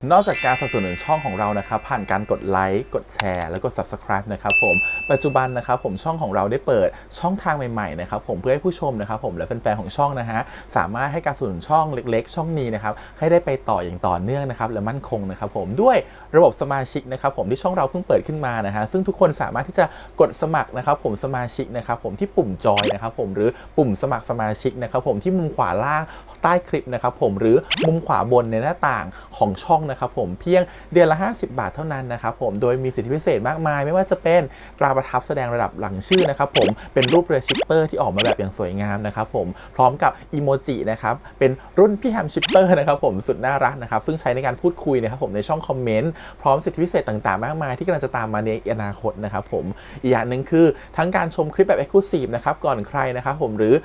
นอกจากการสนับสนุนช่องของเรานะครับผ่านการกดไลค์กดแชร์แล้วก็ Subscribe นะครับผมปัจจุบันนะครับผมช่องของเราได้เปิดช่องทางใหม่ๆนะครับผมเพื่อให้ผู้ชมนะครับผมและแฟนๆของช่องนะฮะสามารถให้การสนับสนุนช่องเล็กๆช่องนี้นะครับให้ได้ไปต่ออย่างต่อเนื่องนะครับและมั่นคงนะครับผมด้วยระบบสมาชิกนะครับผมที่ช่องเราเพิ่งเปิดขึ้นมานะฮะซึ่งทุกคนสามารถที่จะกดสมัครนะครับผมสมาชิกนะครับผมที่ปุ่มจอยนะครับผมหรือปุ่มสมัครสมาชิกนะครับผมที่มุมขวาล่างใต้คลิปนะครับผมหรือมุมขวาบนในหน้าต่างของช่องนะครับผมเพียงเดือนละ50 บาทเท่านั้นนะครับผมโดยมีสิทธิพิเศษมากมายไม่ว่าจะเป็นตราประทับแสดงระดับหลังชื่อนะครับผมเป็นรูปเรือชิปเปอร์ที่ออกมาแบบอย่างสวยงามนะครับผมพร้อมกับอีโมจินะครับเป็นรุ่นพี่แฮมชิปเปอร์นะครับผมสุดน่ารักนะครับซึ่งใช้ในการพูดคุยนะครับผมในช่องคอมเมนต์พร้อมสิทธิพิเศษต่างๆมากมายที่กำลังจะตามมาในอนาคตนะครับผมอีกอย่างหนึ่งคือทั้งการชมคลิปแบบ Exclusive นะครับก่อนใครนะครับผมหรือ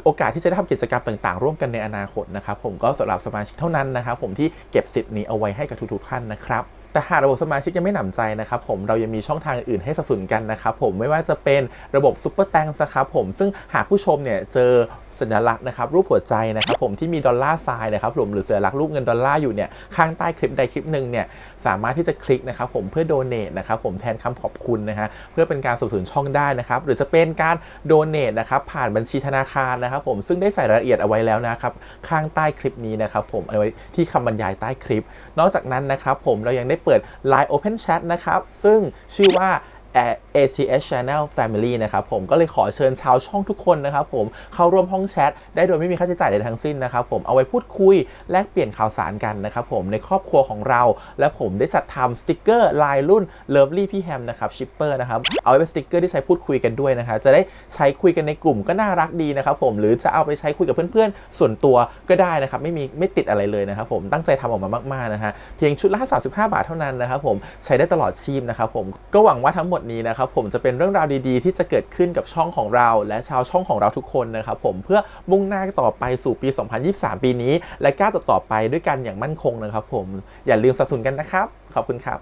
โอกาสที่จะได้ทำกิจกรรมต่างๆร่วมกันในอนาคตนะครับผมก็สำหรับสมาชิกเท่านั้นนะครับผมที่เก็บสิทธิ์นี้เอาไว้ให้กับทุกๆท่านนะครับแต่หากระบบสมาชิกยังไม่หนำใจนะครับผมเรายังมีช่องทางอื่นให้สนับสนุนกันนะครับผมไม่ว่าจะเป็นระบบซุปเปอร์แตงนะครับผมซึ่งหากผู้ชมเนี่ยเจอสัญลักษณ์นะครับรูปหัวใจนะครับผมที่มีดอลลาร์ไซน์นะครับผมหรือสัญลักษณ์รูปเงินดอลลาร์อยู่เนี่ยข้างใต้คลิปใดคลิปหนึ่งเนี่ยสามารถที่จะคลิกนะครับผมเพื่อโดเนทนะครับผมแทนคำขอบคุณนะฮะเพื่อเป็นการสนับสนุนช่องได้นะครับหรือจะเป็นการโดเนทนะครับผ่านบัญชีธนาคารนะครับผมซึ่งได้ใส่รายละเอียดเอาไว้แล้วนะครับข้างใต้คลิปนี้นะครับผมเอาไว้ที่คำบรรยายใต้คลิปนอกจากนั้นนะครับผมเรายังได้เปิด Line Open Chat นะครับซึ่งชื่อว่า ATS Channel Family นะครับผมก็เลยขอเชิญชาวช่องทุกคนนะครับผมเข้าร่วมห้องแชทได้โดยไม่มีค่าใช้จ่ายใดทั้งสิ้นนะครับผมเอาไว้พูดคุยแลกเปลี่ยนข่าวสารกันนะครับผมในครอบครัวของเราและผมได้จัดทำสติกเกอร์ลายรุ่น Lovely พี่แฮมนะครับชิปเปอร์นะครับเอาไว้เป็นสติกเกอร์ที่ใช้พูดคุยกันด้วยนะครับจะได้ใช้คุยกันในกลุ่มก็น่ารักดีนะครับผมหรือจะเอาไปใช้คุยกับเพื่อนๆส่วนตัวก็ได้นะครับไม่ติดอะไรเลยนะครับผมตั้งใจทำออกมามากๆนะฮะเพียงชุดละ35 บาทเท่านั้นนะครับผมใช้ได้ตลอดชีพนะครับผมก็หวังว่าทั้งหมดนี้นะครับผมจะเป็นเรื่องราวดีๆที่จะเกิดขึ้นกับช่องของเราและชาวช่องของเราทุกคนนะครับผมเพื่อมุ่งหน้าต่อไปสู่ปี 2023 ปีนี้และก้าวต่อไปด้วยกันอย่างมั่นคงนะครับผมอย่าลืมสนับสนุนกันนะครับขอบคุณครับ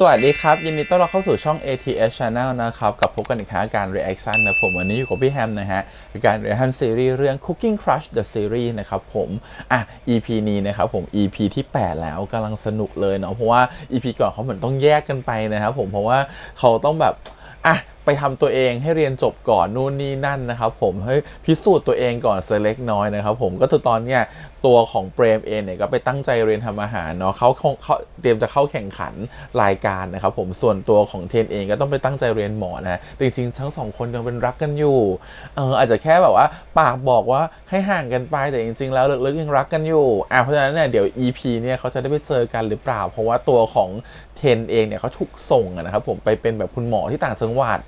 สวัสดีครับยินดีต้อนรับเข้าสู่ช่อง ATS Channel นะครับกับพบกันอีกครั้งการ reaction นะผมวันนี้อยู่กับพี่แฮมนะฮะการ reaction ซีรีส์เรื่อง Cooking Crush the Series นะครับผมEP นี้นะครับผม EP ที่ 8 แล้วกำลังสนุกเลยเนาะเพราะว่า EP ก่อนเขาเหมือนต้องแยกกันไปนะครับผมเพราะว่าเขาต้องแบบไปทำตัวเองให้เรียนจบก่อนนู่นนี่นั่นนะครับผมให้พิสูจน์ตัวเองก่อนสักเล็กน้อยนะครับผมก็ตอนเนี้ยตัวของเปรมเองเนี่ยก็ไปตั้งใจเรียนทำอาหารเนาะเขาเตรียมจะเข้าแข่งขันรายการนะครับผมส่วนตัวของเทนเองก็ต้องไปตั้งใจเรียนหมอนะจริงๆทั้งสองคนยังเป็นรักกันอยู่อาจจะแค่แบบว่าปากบอกว่าให้ห่างกันไปแต่จริงๆแล้วลึกๆยังรักกันอยู่เพราะฉะนั้นเนี่ยเดี๋ยว EP เนี่ยเขาจะได้ไปเจอกันหรือเปล่าเพราะว่าตัวของเทนเองเนี่ยเขาถูกส่งนะครับผมไปเป็นแบบคุณหมอที่ต่างจังหวัด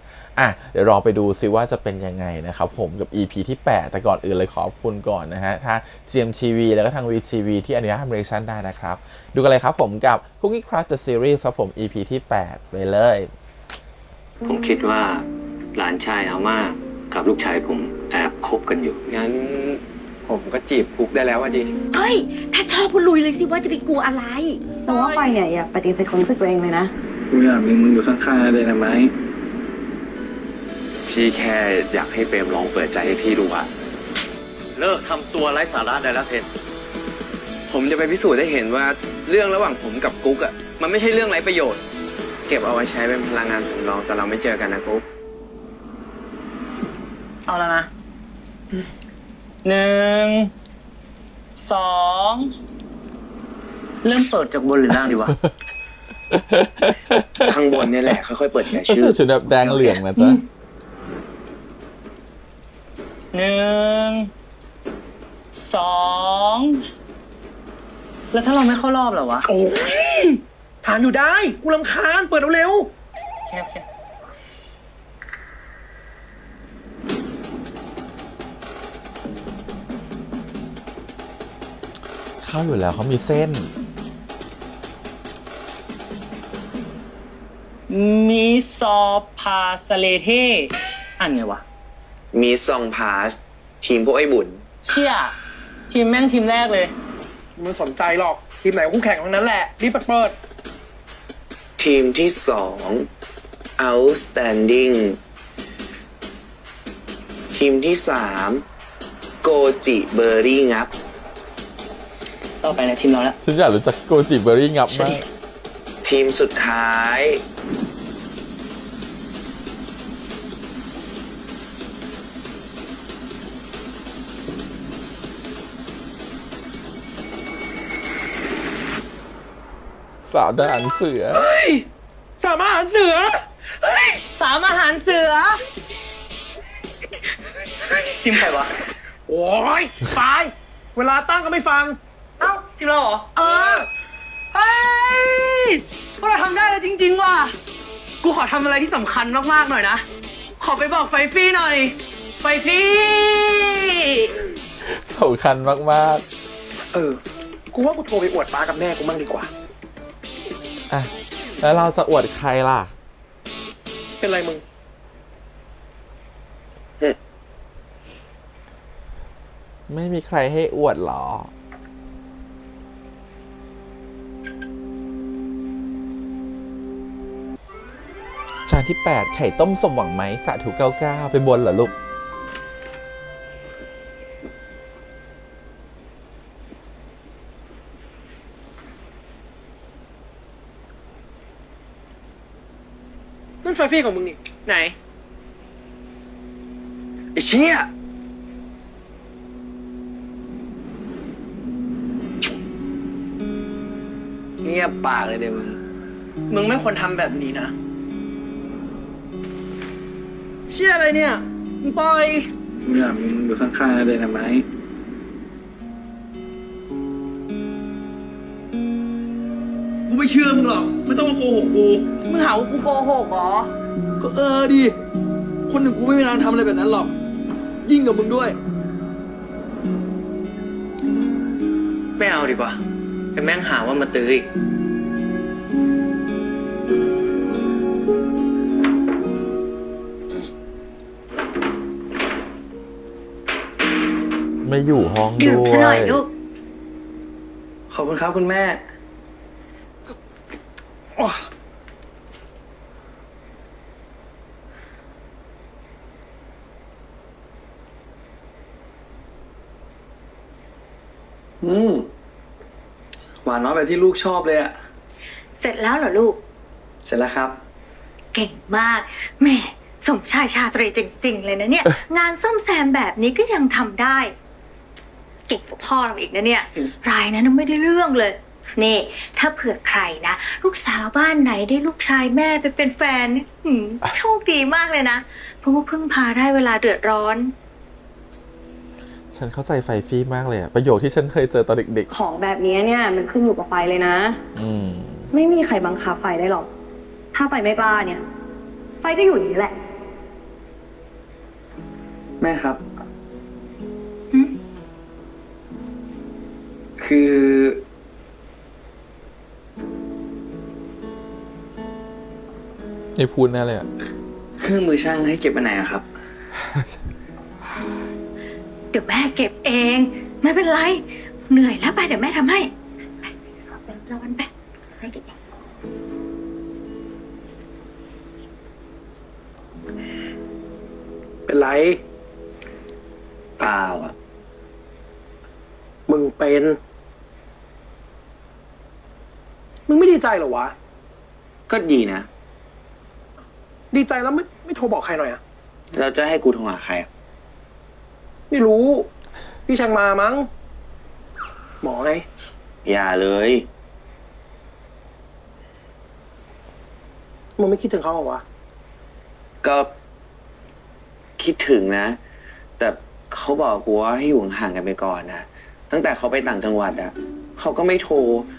เดี๋ยวรอไปดูซิว่าจะเป็นยังไงนะครับผมกับ EP ที่ 8 แต่ก่อนอื่นเลยขอบคุณก่อนนะฮะทาง GMTV แล้วก็ทาง VTV ที่อนุญาตทำ reaction ได้นะครับดูกันเลยครับผมกับ Cooking Crush the Series ครับผม EP ที่ 8 ไปเลยผมคิดว่าหลานชายอาม่ากับลูกชายผมแอบคบกันอยู่งั้นผมก็จีบกุ๊กได้แล้วดิเฮ้ยถ้าชอบก็ลุยเลยสิว่าจะไปกลัวอะไรแต่ว่าไปเนี่ยอย่าปฏิเสธความรู้สึกตัวเองเลยนะกูอยากมีมึงอยู่ข้างๆเลยนะไหมพี่แค่อยากให้เปรมลองเปิดใจให้พี่ดูอะเลิกทำตัวไร้สาระได้แล้วเทนผมจะไปพิสูจน์ให้เห็นว่าเรื่องระหว่างผมกับกุ๊กอะมันไม่ใช่เรื่องไร้ประโยชน์เก็บเอาไว้ใช้เป็นพลังงานสำรองแต่เราไม่เจอกันนะกุ๊กเอาแล้วนะ1 2เริ่มเปิดจากบนหรือล่างดีวะ ข้างบนเนี่ยแหละค่อยๆเปิดทีละชื่อชุดแบบแดงเหลืองนะจ๊ะ1 2แล้วถ้าเราไม่เข้ารอบเหรอวะโอ้ยถามอยู่ได้กูรำคาญเปิดเร็วแค่เข้าอยู่แล้วเขามีเส้นมีซอพาสเลเท่อ่านไงวะมีซองพาสทีมพวกไอ้บุญเชี่ยทีมแม่งทีมแรกเลยมึงสนใจหรอกทีมไหนคู่แข่งทั้งนั้นแหละรีบเปิดทีมที่2 outstanding ทีมที่3โกจิเบอร์รี่งับ ต่อไปนะทีมเราแล้ว ฉันอยากรู้จักโกจิเบอร์รี่งับมาก ทีมสุดท้าย สาวทหารเสือ สามอาหารเสือ สามอาหารเสือ ทีมใครวะ โอ้ยตาย เวลาตั้งก็ไม่ฟัง เอ้า ทีมเราเหรอ เฮ้ย พวกเราทำได้เลยจริงๆว่ะ กูขอทำอะไรที่สำคัญมากๆหน่อยนะ ขอไปบอกไฟฟี่หน่อย ไฟฟี่ สำคัญมาก กูว่ากูโทรไปอวดป้ากับแม่กูมั่งดีกว่า ๆอ่ะแล้วเราจะอวดใครล่ะ เป็นไรมึง ไม่มีใครให้อวดหรอ จานที่ 8 ไข่ต้มสมหวังไหมสาธุ99ไปบนเหรอลูก นั่นไฟฟี่ของมึงนี่ ไหน ไอ้เชี่ยเงียบปากเลยเดี๋ยวมึง มึงไม่ควรทำแบบนี้นะ เชี่ยอะไรเนี่ย มึงปล่อย เมื่อมึงอยู่ข้างๆเลยนะไหม กูไม่เชื่อมึงหรอก ไม่ต้องมาโกหกกู มึงหาว่ากูโกหกเหรอ ก็ดิ คนหนึ่งกูไม่มีทางทำอะไรแบบนั้นหรอก ยิ่งกับมึงด้วย ไม่เอาดีกว่าแต่แม่งหาว่ามาตื้ออีก ไม่อยู่ห้อง ดื่ม ด้ว ซะหน่อย ย ลูก ขอบคุณครับคุณแม่ หวานน้อยแบบที่ลูกชอบเลยอะ เสร็จแล้วเหรอลูก เสร็จแล้วครับ เก่งมากแหม่สมชายชาตรีจริง ๆ เลยนะเนี่ย งานซ่อมแซมแบบนี้ก็ยังทำได้ เก่งกว่าพ่อเราอีกนะเนี่ย รายนั้นไม่ได้เรื่องเลย นี่ ถ้าเผื่อใครนะ ลูกสาวบ้านไหนได้ลูกชายแม่ไปเป็นแฟนนี่โชคดีมากเลยนะ เพราะว่าพึ่งพาได้เวลาเดือดร้อน ฉันเข้าใจไฟฟี่มากเลยอะประโยคที่ฉันเคยเจอตอนเด็ก ของแบบนี้เนี่ยมันขึ้นอยู่กับไฟเลยนะ ๆ อืม ไม่มีใครบังคับไฟได้หรอก ถ้าไฟไม่กล้าเนี่ย ไฟก็อยู่อย่างนี้แหละ แม่ครับ หืม คือ ไม่พูดแน่เลยอะ เครื่องมือช่างให้เก็บอันไหนอะครับ เดี๋ยวแม่เก็บเอง ไม่เป็นไร เหนื่อยแล้วไปเดี๋ยวแม่ทำให้ไปขอเป็นร้อนไปให้เก็บเอง เป็นไร เปล่าอ่ะ มึงเป็น มึงไม่ดีใจเหรอวะ ก็ดีนะ ดีใจแล้วไม่โทรบอกใครหน่อยอะ เราจะให้กูโทรหาใครอ่ะ ไม่รู้ พี่ช่างมามั้ง หมอไง อย่าเลย มึงไม่คิดถึงเขาเหรอวะ ก็คิดถึงนะ แต่เขาบอกกูว่าให้อยู่ห่างกันไปก่อนนะ ตั้งแต่เขาไปต่างจังหวัดอ่ะเขาก็ไม่โทร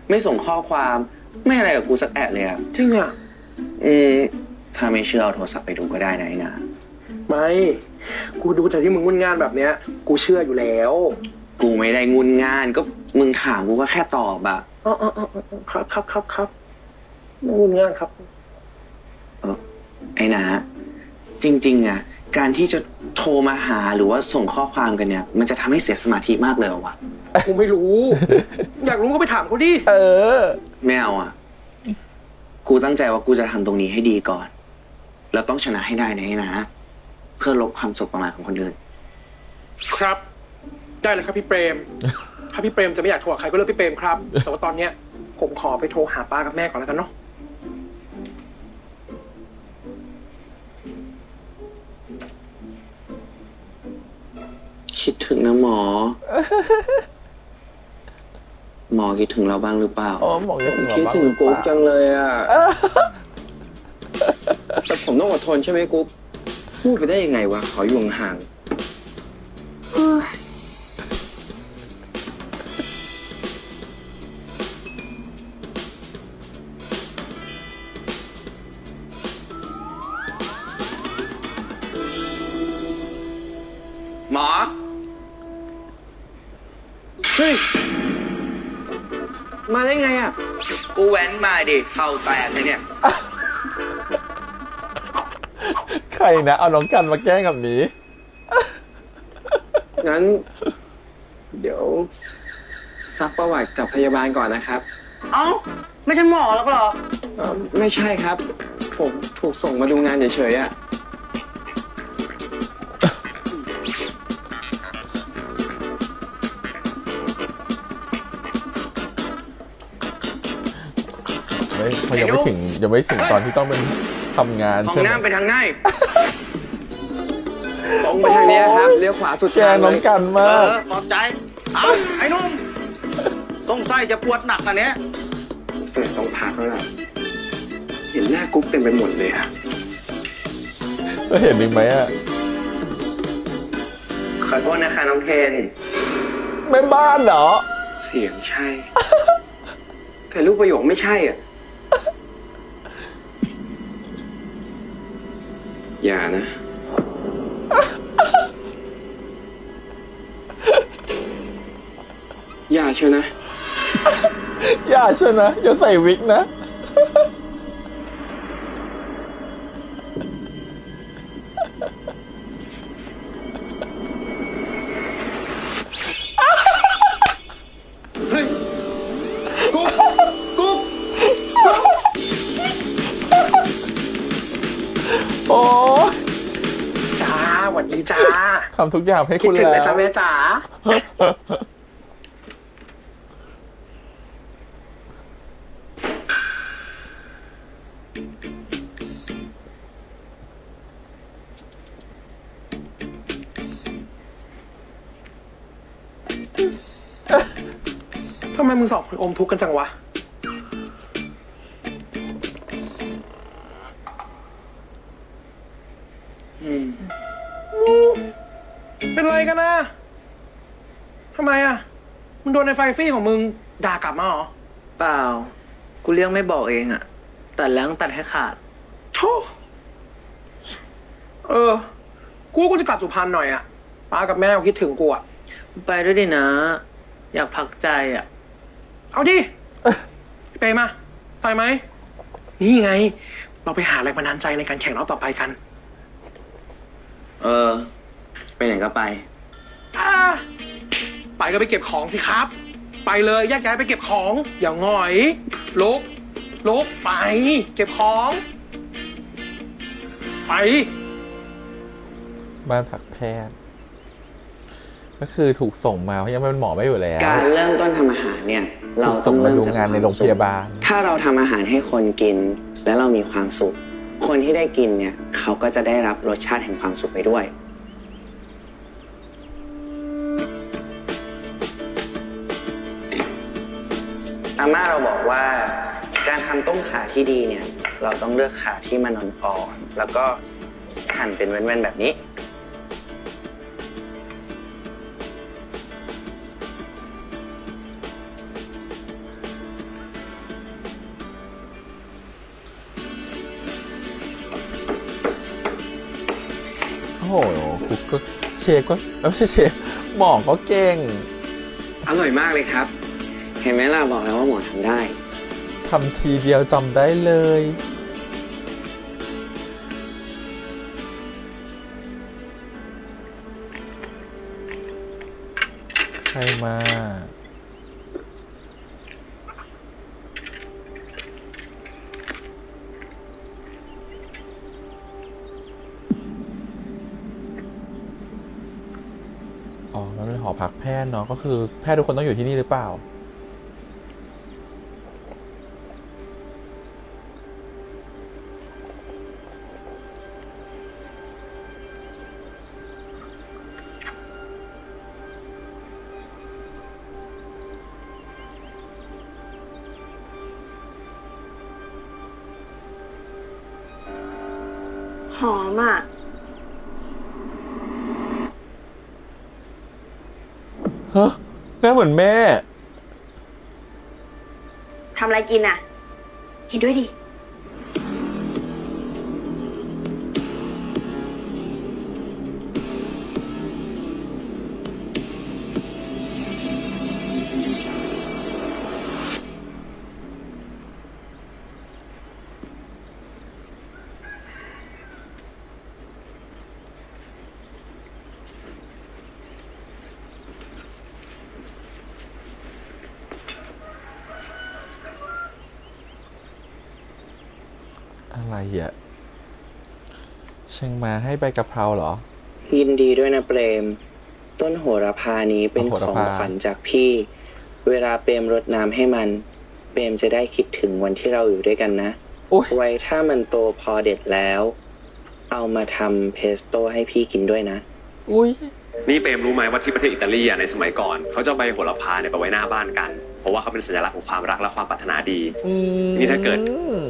ไม่ส่งข้อความ ไม่อะไรกับกูสักแอะเลยอ่ะ จริงอะ ถ้าไม่เชื่อเอาโทรศัพท์ไปดูก็ได้นะไอ้นะ ไม่ กูดูจากที่มึงงุ่นงานแบบเนี้ย กูเชื่ออยู่แล้ว กูไม่ได้งุนงานก็มึงถามกูก็แค่ตอบอะ อ๋อครับไม่งุ่นงานครับ ไอ้นะจริงๆอะการที่จะโทรมาหาหรือว่าส่งข้อความกันเนี่ย มันจะทำให้เสียสมาธิมากเลยเหรอวะ กูไม่รู้ อยากรู้ก็ไปถามเขาดิ เออ ไม่เอาอะกูตั้งใจว่ากูจะทำตรงนี้ให้ดีก่อน เราต้องชนะให้ได้นะ เพื่อลบความสุขประมาทของคนอื่น ครับ ได้เลยครับพี่เปรม ถ้าพี่เปรมจะไม่อยากโทรหาใครก็เลือกพี่เปรมครับ แต่ว่าตอนเนี้ยผมขอไปโทรหาป้ากับแม่ก่อนแล้วกันเนาะ คิดถึงนะหมอ หมอคิดถึงเราบ้างหรือเปล่า อ๋อหมอคิดถึงเรา คิด บ้าง ถึง หรือเปล่า กุ๊กจังเลยอ่ะ แต่ผมต้องอดทนใช่ไหมกุ๊กพูดไปได้ยังไงวะ ขออยู่ห่างหมอ เฮ้ย มาได้ไงอ่ะ กูแว้นมาดิ เข่าแตกเลยเนี่ย ใครนะเอาน้องกันมาแกล้งกับนี้ งั้น เดี๋ยวซักประวัติกับพยาบาลก่อนนะครับ เอ้า ไม่ใช่หมอแล้วเหรอ ไม่ใช่ครับ ผมถูกส่งมาดูงานเฉยๆอ่ะ ไม่เขายังไม่ถึงตอนที่ต้องเป็นทำงาน ห้อง ใช่ไหม น้ำไปทางไหน ตรงไปทางนี้ครับ เลี้ยวขวาสุด แก ทางเล น้อง ย กันมาก ขอบใจ เอ้า ไอ้หนุ่มสงสัยจะปวดหนักอันเนี้ย ต้องพักแล้วล่ะ เห็นหน้ากุ๊กเต็มไปหมดเลยอะ จะเห็นอีกไหมอ่ะ ขอโทษนะคะน้องเทน แม่บ้านเหรอ เสียงใช่ แต่รูปประโยคไม่ใช่อ่ะ อย่านะ อย่าเชียวนะ อย่าเชยวนะอย่าใส่วิกนะ เฮ้ย กุ๊ก กุ๊ก โอ้ จ้าหวัดดีจ้า ทำทุกอย่างให้ คิ คุ ด ณ ถึง แล้ นะ ว จ้าแม่จ๋า ทำไมมึงสองคนอมทุกข์กันจังวะ เป็นไรกันนะ ทำไมอ่ะ มึงโดนในไฟฟี่ของมึงด่ากลับมาเหรอ เปล่า กูเลี้ยงไม่บอกเองอะตัดแล้วตัดให้ขาด โธ่กูจะกลับสุพรรณหน่อยอ่ะป้ากับแม่คิดถึงกูอ่ะ ไปด้วยดินะ อยากพักใจอะ เอาดิ ไปมาไปไหม นี่ไง เราไปหาแรงบันดาลใจในการแข่งรอบต่อไปกัน ไปไหนก็ไป ไปก็ไปเก็บของสิครับ ไปเลยแยกย้ายไปเก็บของ อย่างหงอยลุกไป เก็บของ ไป บ้านพักแพทย์ ก็คือถูกส่งมาเพราะยังเป็นหมอไม่อยู่แล้ว การเริ่มต้นทำอาหารเนี่ย เรา ถูก ต้ ส่ อง ง มา เริ่ม ดู จาก งานในโรงพยาบาล ถ้าเราทำอาหารให้คนกิน และเรามีความสุข คนที่ได้กินเนี่ย เขาก็จะได้รับรสชาติแห่งความสุขไปด้วย อาม่าเราบอกว่าการทำต้มข่าที่ดีเนี่ย เราต้องเลือกข่าที่มันอ่อนๆแล้วก็หั่นเป็นแว่นๆแบบนี้ โอ้โหคุกก็เชฟก็ไม่ใช่เชฟหมอก็เก่ง อร่อยมากเลยครับ เห็นไหมล่ะบอกแล้วว่าหมอทำได้ ทำทีเดียวจำได้เลย ใครมา อ๋อมันเป็นหอพักแพทย์เนาะก็คือแพทย์ทุกคนต้องอยู่ที่นี่หรือเปล่า หอมอ่ะ ฮะหน้าเหมือนแม่ ทำอะไรกินอ่ะ กินด้วยดิ อะไรอ่ะเชียงมาให้ใบกะเพราเหรอ ยินดีด้วยนะเปรม ต้นโหระพานี้เป็น โห ข ระ อง พา ขวัญจากพี่ เวลาเปรมรดน้ำให้มัน เปรมจะได้คิดถึงวันที่เราอยู่ด้วยกันนะ โอ้ย ไว้ถ้ามันโตพอเด็ดแล้ว เอามาทำเพสโต้ให้พี่กินด้วยนะ อุ้ย นี่เปรมรู้ไหมว่าที่ประเทศอิตาลีในสมัยก่อนเขาจะเอาใบโหระพาเนี่ยไปไว้หน้าบ้านกัน เพราะว่าเขาเป็นสัญลักษณ์ของความรักและความปรารถนาดี นี่ถ้าเกิด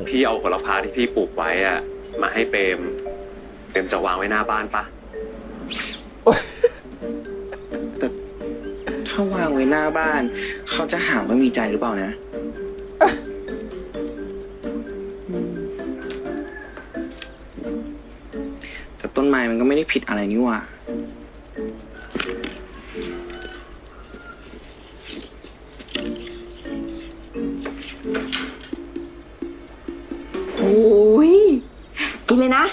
พี่เอาโหระพาที่พี่ปลูกไว้อะมาให้เปรมจะวางไว้หน้าบ้านปะ ถ้าวางไว้หน้าบ้าน เขาจะหาว่ามีใจหรือเปล่านะแต่ต้นไม้มันก็ไม่ได้ผิดอะไรนี่หว่า โอ้ย กินเลยนะ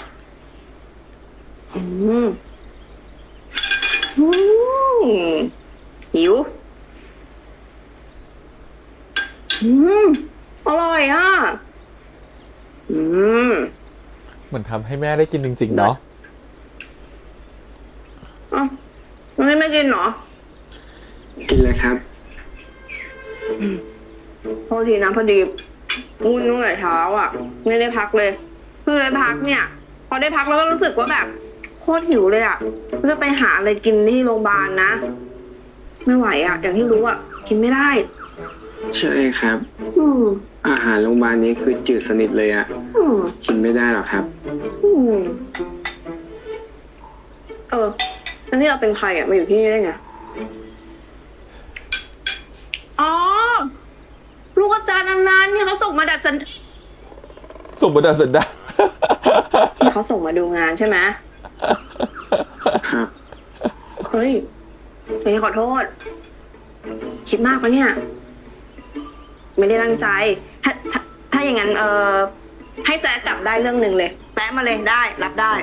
อืมหิว อร่อยอ่ะ เหมือนทำให้แม่ได้กินจริงๆเนาะ อ้าวไม่กินเหรอ กินเลยครับ โทษทีนะพอดีวุ่นตั้งแต่เช้าอ่ะ ไม่ได้พักเลยคือได้พักเนี่ย พอได้พักแล้วก็รู้สึกว่าแบบโคตรหิวเลยอ่ะจะไปหาอะไรกินที่โรงพยาบาลนะ ไม่ไหวอ่ะ อย่างที่รู้อ่ะ กินไม่ได้ ใช่ครับ อืม อาหารโรงพยาบาลนี้คือจืดสนิทเลยอะ อืม กินไม่ได้หรอกครับ อืมแล้วนี่เราเป็นใครอ่ะมาอยู่ที่นี่ได้ไงอ๋อ ลูกอาจารย์อันนั้นเนี่ยเขาส่งมาดัดสัน สมบูรณ์สุดได้ เขาส่งมาดูงานใช่ไหม ครับ เฮ้ยเฮ้ยขอโทษ คิดมากปะเนี่ย ไม่ได้ตั้งใจ ถ้าอย่างนั้นให้แซะกลับได้เรื่องหนึ่งเลยแซะมาเลยได้ รับได้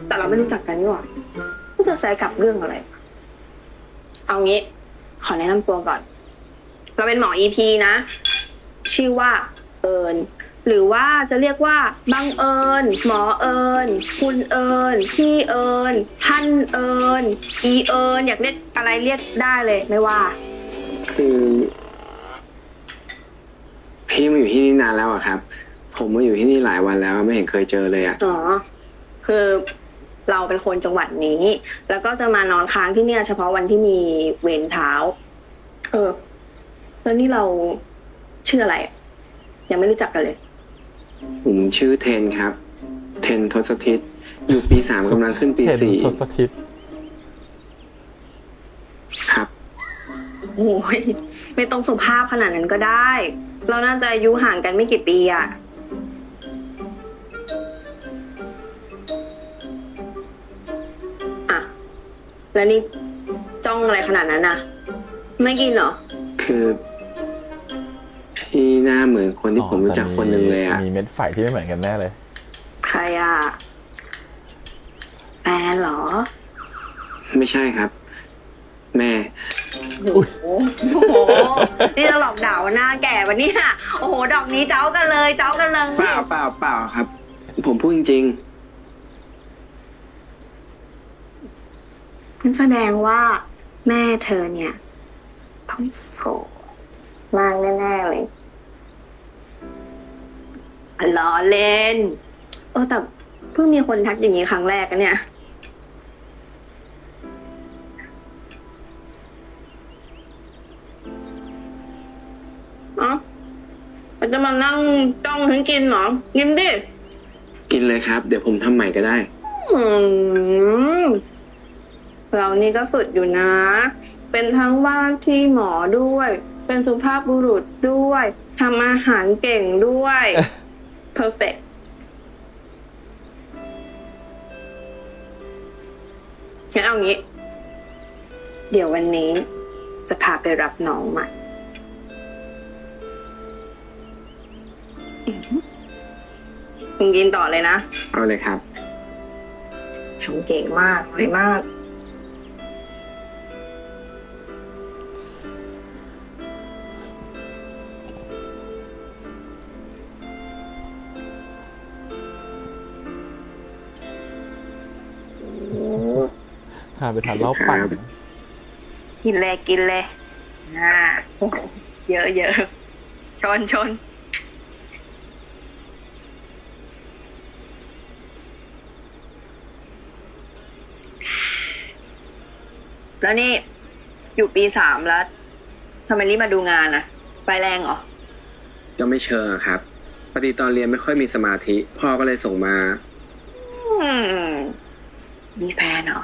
แต่เราไม่รู้จักกันนี่หว่าจะแซะกลับเรื่องอะไร เอางี้ ขอแนะนำตัวก่อน เราเป็นหมอ EP นะ ชื่อว่าเอิญหรือว่าจะเรียกว่าบังเอิญหมอเอิญคุณเอิญพี่เอิญท่านเอิญอีเอิญอยากเรียกอะไรเรียกได้เลยไม่ว่า คือพี่มาอยู่ที่นี่นานแล้วอะครับ ผมมาอยู่ที่นี่หลายวันแล้วไม่เห็นเคยเจอเลยอะ อ๋อ คือเราเป็นคนจังหวัดนี้ แล้วก็จะมานอนค้างที่เนี่ยเฉพาะวันที่มีเวรเช้า แล้วนี่เราชื่ออะไรอะยังไม่รู้จักกันเลย ผมชื่อเทนครับ เทนทศทิศอยู่ปี 3กำลังขึ้นปี เห็นทศทิศ 4ครับ โอ้ยไม่ต้องสุภาพขนาดนั้นก็ได้ เราน่าจะอายุห่างกันไม่กี่ปีอะอ่ะ แล้วนี่จ้องอะไรขนาดนั้นอะไม่กินเหรอ คือ พี่หน้าเหมือนคนที่ผมรู้จักคนหนึ่งเลยอะ มีเม็ดไฝที่ไม่เหมือนกันแน่เลย ใครอะแฟนเหรอ ไม่ใช่ครับ แม่ โอ้โหนี่เราหลอกด่าว่าหน้าแก่วันนี้โอ้โห ดอกนี้เจ้ากันเลย เจ้ากันเลย เปล่าครับ ผมพูดจริง อ นั่นแสดงว่าแม่เธอเนี่ยต้องโสดมากแน่ๆเลยล้อเล่นแต่เพิ่งมีคนทักอย่างนี้ครั้งแรกกันเนี่ยมันจะมานั่งจ้องถึงกินเหรอ กินดิ กินเลยครับ เดี๋ยวผมทำใหม่ก็ได้ เรานี่ก็สุดอยู่นะ เป็นทั้งว่าที่หมอด้วย เป็นสุภาพบุรุษด้วยทำอาหารเก่งด้วย perfect งั้นเอางี้ เดี๋ยววันนี้จะพาไปรับน้องใหม่มึงกินต่อเลยนะ เอาเลยครับ ทำเก่งมากเลยมาก พาไปทานเหล้าปั่น กินเลยกินเลยเยอะเยอะชนชนแล้วนี่อยู่ปี 3แล้วทำไมรีบมาดูงานอะไฟแรงเหรอ ก็ไม่เชิงอะครับพอดีตอนเรียนไม่ค่อยมีสมาธิ พ่อก็เลยส่งมา มีแฟนเหรอ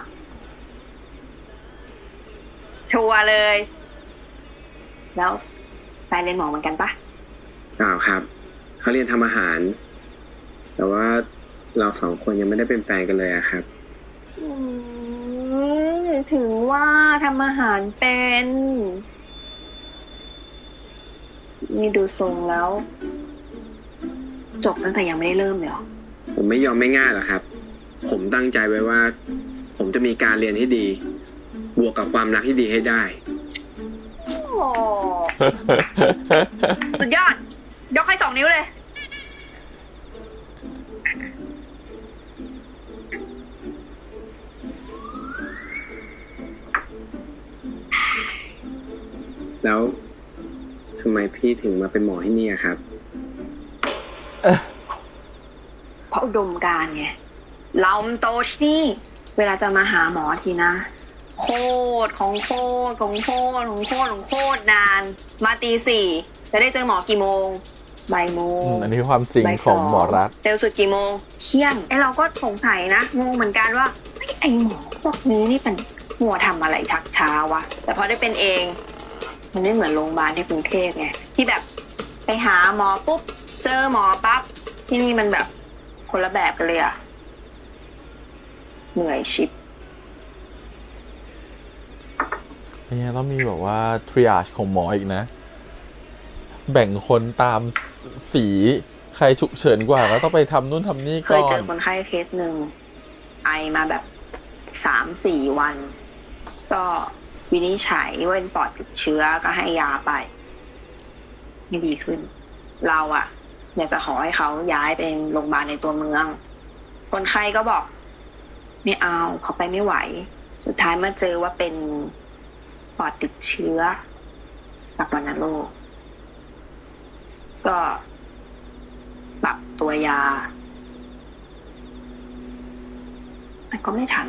ชัวร์เลย แล้วแฟนเรียนหมอเหมือนกันปะ เปล่าครับเขาเรียนทำอาหาร แต่ว่าเราสองคนยังไม่ได้เป็นแฟนกันเลยอะครับ ถึงว่าทำอาหารเป็นนี่ดูทรงแล้ว จบตั้งแต่ยังไม่ได้เริ่มเลยเหรอ ผมไม่ยอมไม่ง่ายหรอกครับ ผมตั้งใจไว้ว่า ผมจะมีการเรียนที่ดี บวกกับความรักที่ดีให้ได้ สุดยอด ยกให้2 นิ้วเลย แล้วทำไมพี่ถึงมาเป็นหมอที่นี่อะครับ เพราะอุดมการณ์ไง เรามันโตที่นี่ เวลาจะมาหาหมอทีนะ โคตรของโคตรของโคตรของโคตรของโคตรนาน มาตี 4จะได้เจอหมอกี่โมงบ่ายโมง อันนี้คือความจริงของหมอรัฐ เร็วสุดกี่โมงเที่ยงไอเราก็สงสัยนะงงเหมือนกันว่าไอหมอพวกนี้นี่เป็นหัวทำอะไรชักช้าวะแต่พอได้เป็นเองมันไม่เหมือนโรงพยาบาลที่กรุงเทพไงที่แบบไปหาหมอปุ๊บเจอหมอปั๊บที่นี่มันแบบคนละแบบกันเลยอะเหนื่อยชิบ เนี่ยต้องมีแบบว่า triage ของหมออีกนะ แบ่งคนตามสีใครฉุกเฉินกว่าก็ต้องไปทำนู่นทำนี่ เค ก่ ย อ เจ น อคนไข้เคสหนึ่งไอมาแบบ3-4 วัน ก็วินิจฉัยว่าเป็นปอดติดเชื้อก็ให้ยาไป ไม่ดีขึ้น เราอะอยากจะขอให้เขาย้ายไปโรงพยาบาลในตัวเมือง คนไข้ก็บอก ไม่เอาเขาไปไม่ไหว สุดท้ายมาเจอว่าเป็นปอดติดเชื้อจากวัณโรคก็ปรับตัวยาแต่ก็ไม่ทัน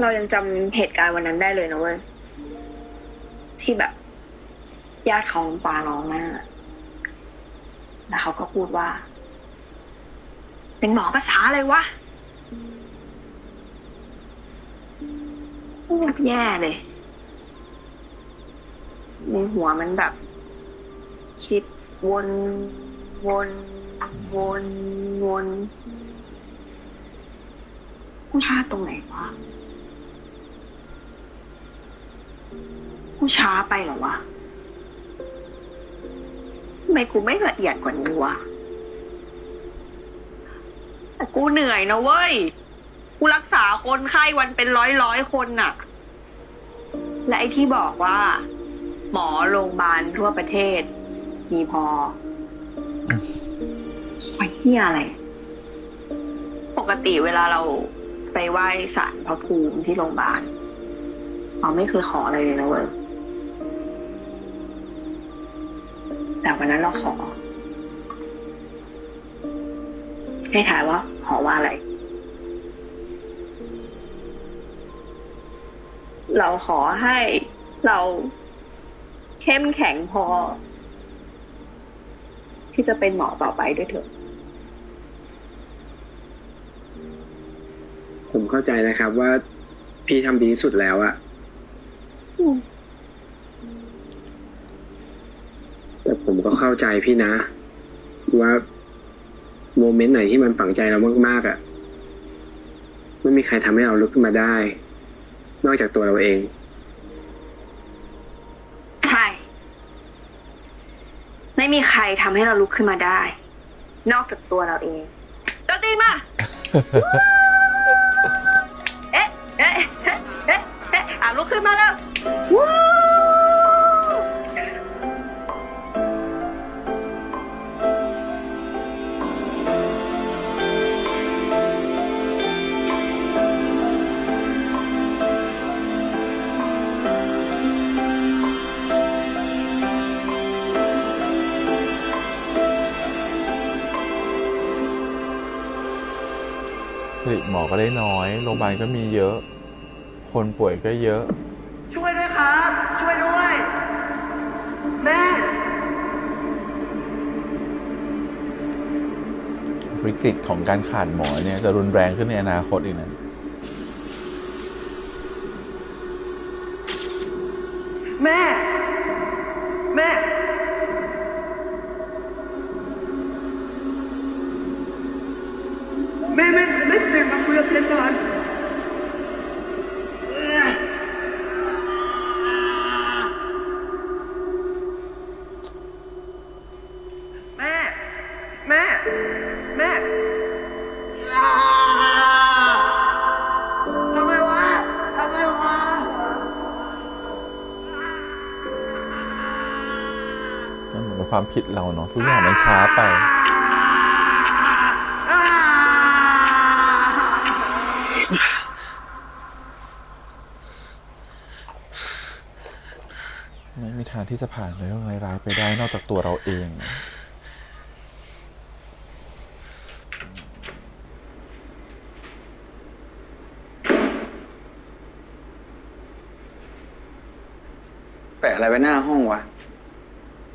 เรายังจำเหตุการณ์วันนั้นได้เลยนะเว้ยที่แบบญาติเขาปาน้องหน้าแล้วเขาก็พูดว่าเป็นหมอภาษาอะไรวะแย่เลยในหัวมันแบบ คิดวนกูช้าตรงไหนวะกูช้าไปเหรอวะทำไมกูไม่ละเอียดกว่านี้วะแต่กูเหนื่อยนะเว้ยกูรักษาคนไข้วันเป็นร้อยคนน่ะและไอ้ที่บอกว่าหมอโรงพยาบาลทั่วประเทศมีพอไปเหี้ยอะไรปกติเวลาเรา ไปไหว้ศาลพระภูมิที่โรงพยาบาลเราไม่เคยขออะไรเลยนะเว้ยแต่วันนั้นเราขอให้ถ่ายว่าขอว่าอะไร เราขอให้เราเข้มแข็งพอ ที่จะเป็นหมอต่อไปด้วยเถอะ ผมเข้าใจนะครับว่าพี่ทำดีที่สุดแล้วอะแต่ผมก็เข้าใจพี่นะ ว่าโมเมนต์ไหนที่มันฝังใจเรามากๆอะไม่มีใครทำให้เราลุกขึ้นมาได้ นอกจากตัวเราเอง ใช่ ไม่มีใครทำให้เราลุกขึ้นมาได้ นอกจากตัวเราเองดนตรีมา เอ๊ะลุกขึ้นมาแล้ววู้ผลิตหมอก็ได้น้อย โรงพยาบาลก็มีเยอะ คนป่วยก็เยอะ ช่วยด้วยครับ ช่วยด้วย แม่ วิกฤตของการขาดหมอเนี่ยจะรุนแรงขึ้นในอนาคตอีกนะ แม่ แม่ แม่เสียงมาคุยกับเพื่อนก่อนแม่ทำไมวะ มันเหมือนเป็นความผิดเราเนาะทุกอย่างมันช้าไป ไม่มีทางที่จะผ่านเรื่องร้ายๆไปได้นอกจากตัวเราเอง แปะอะไรไว้หน้าห้องวะ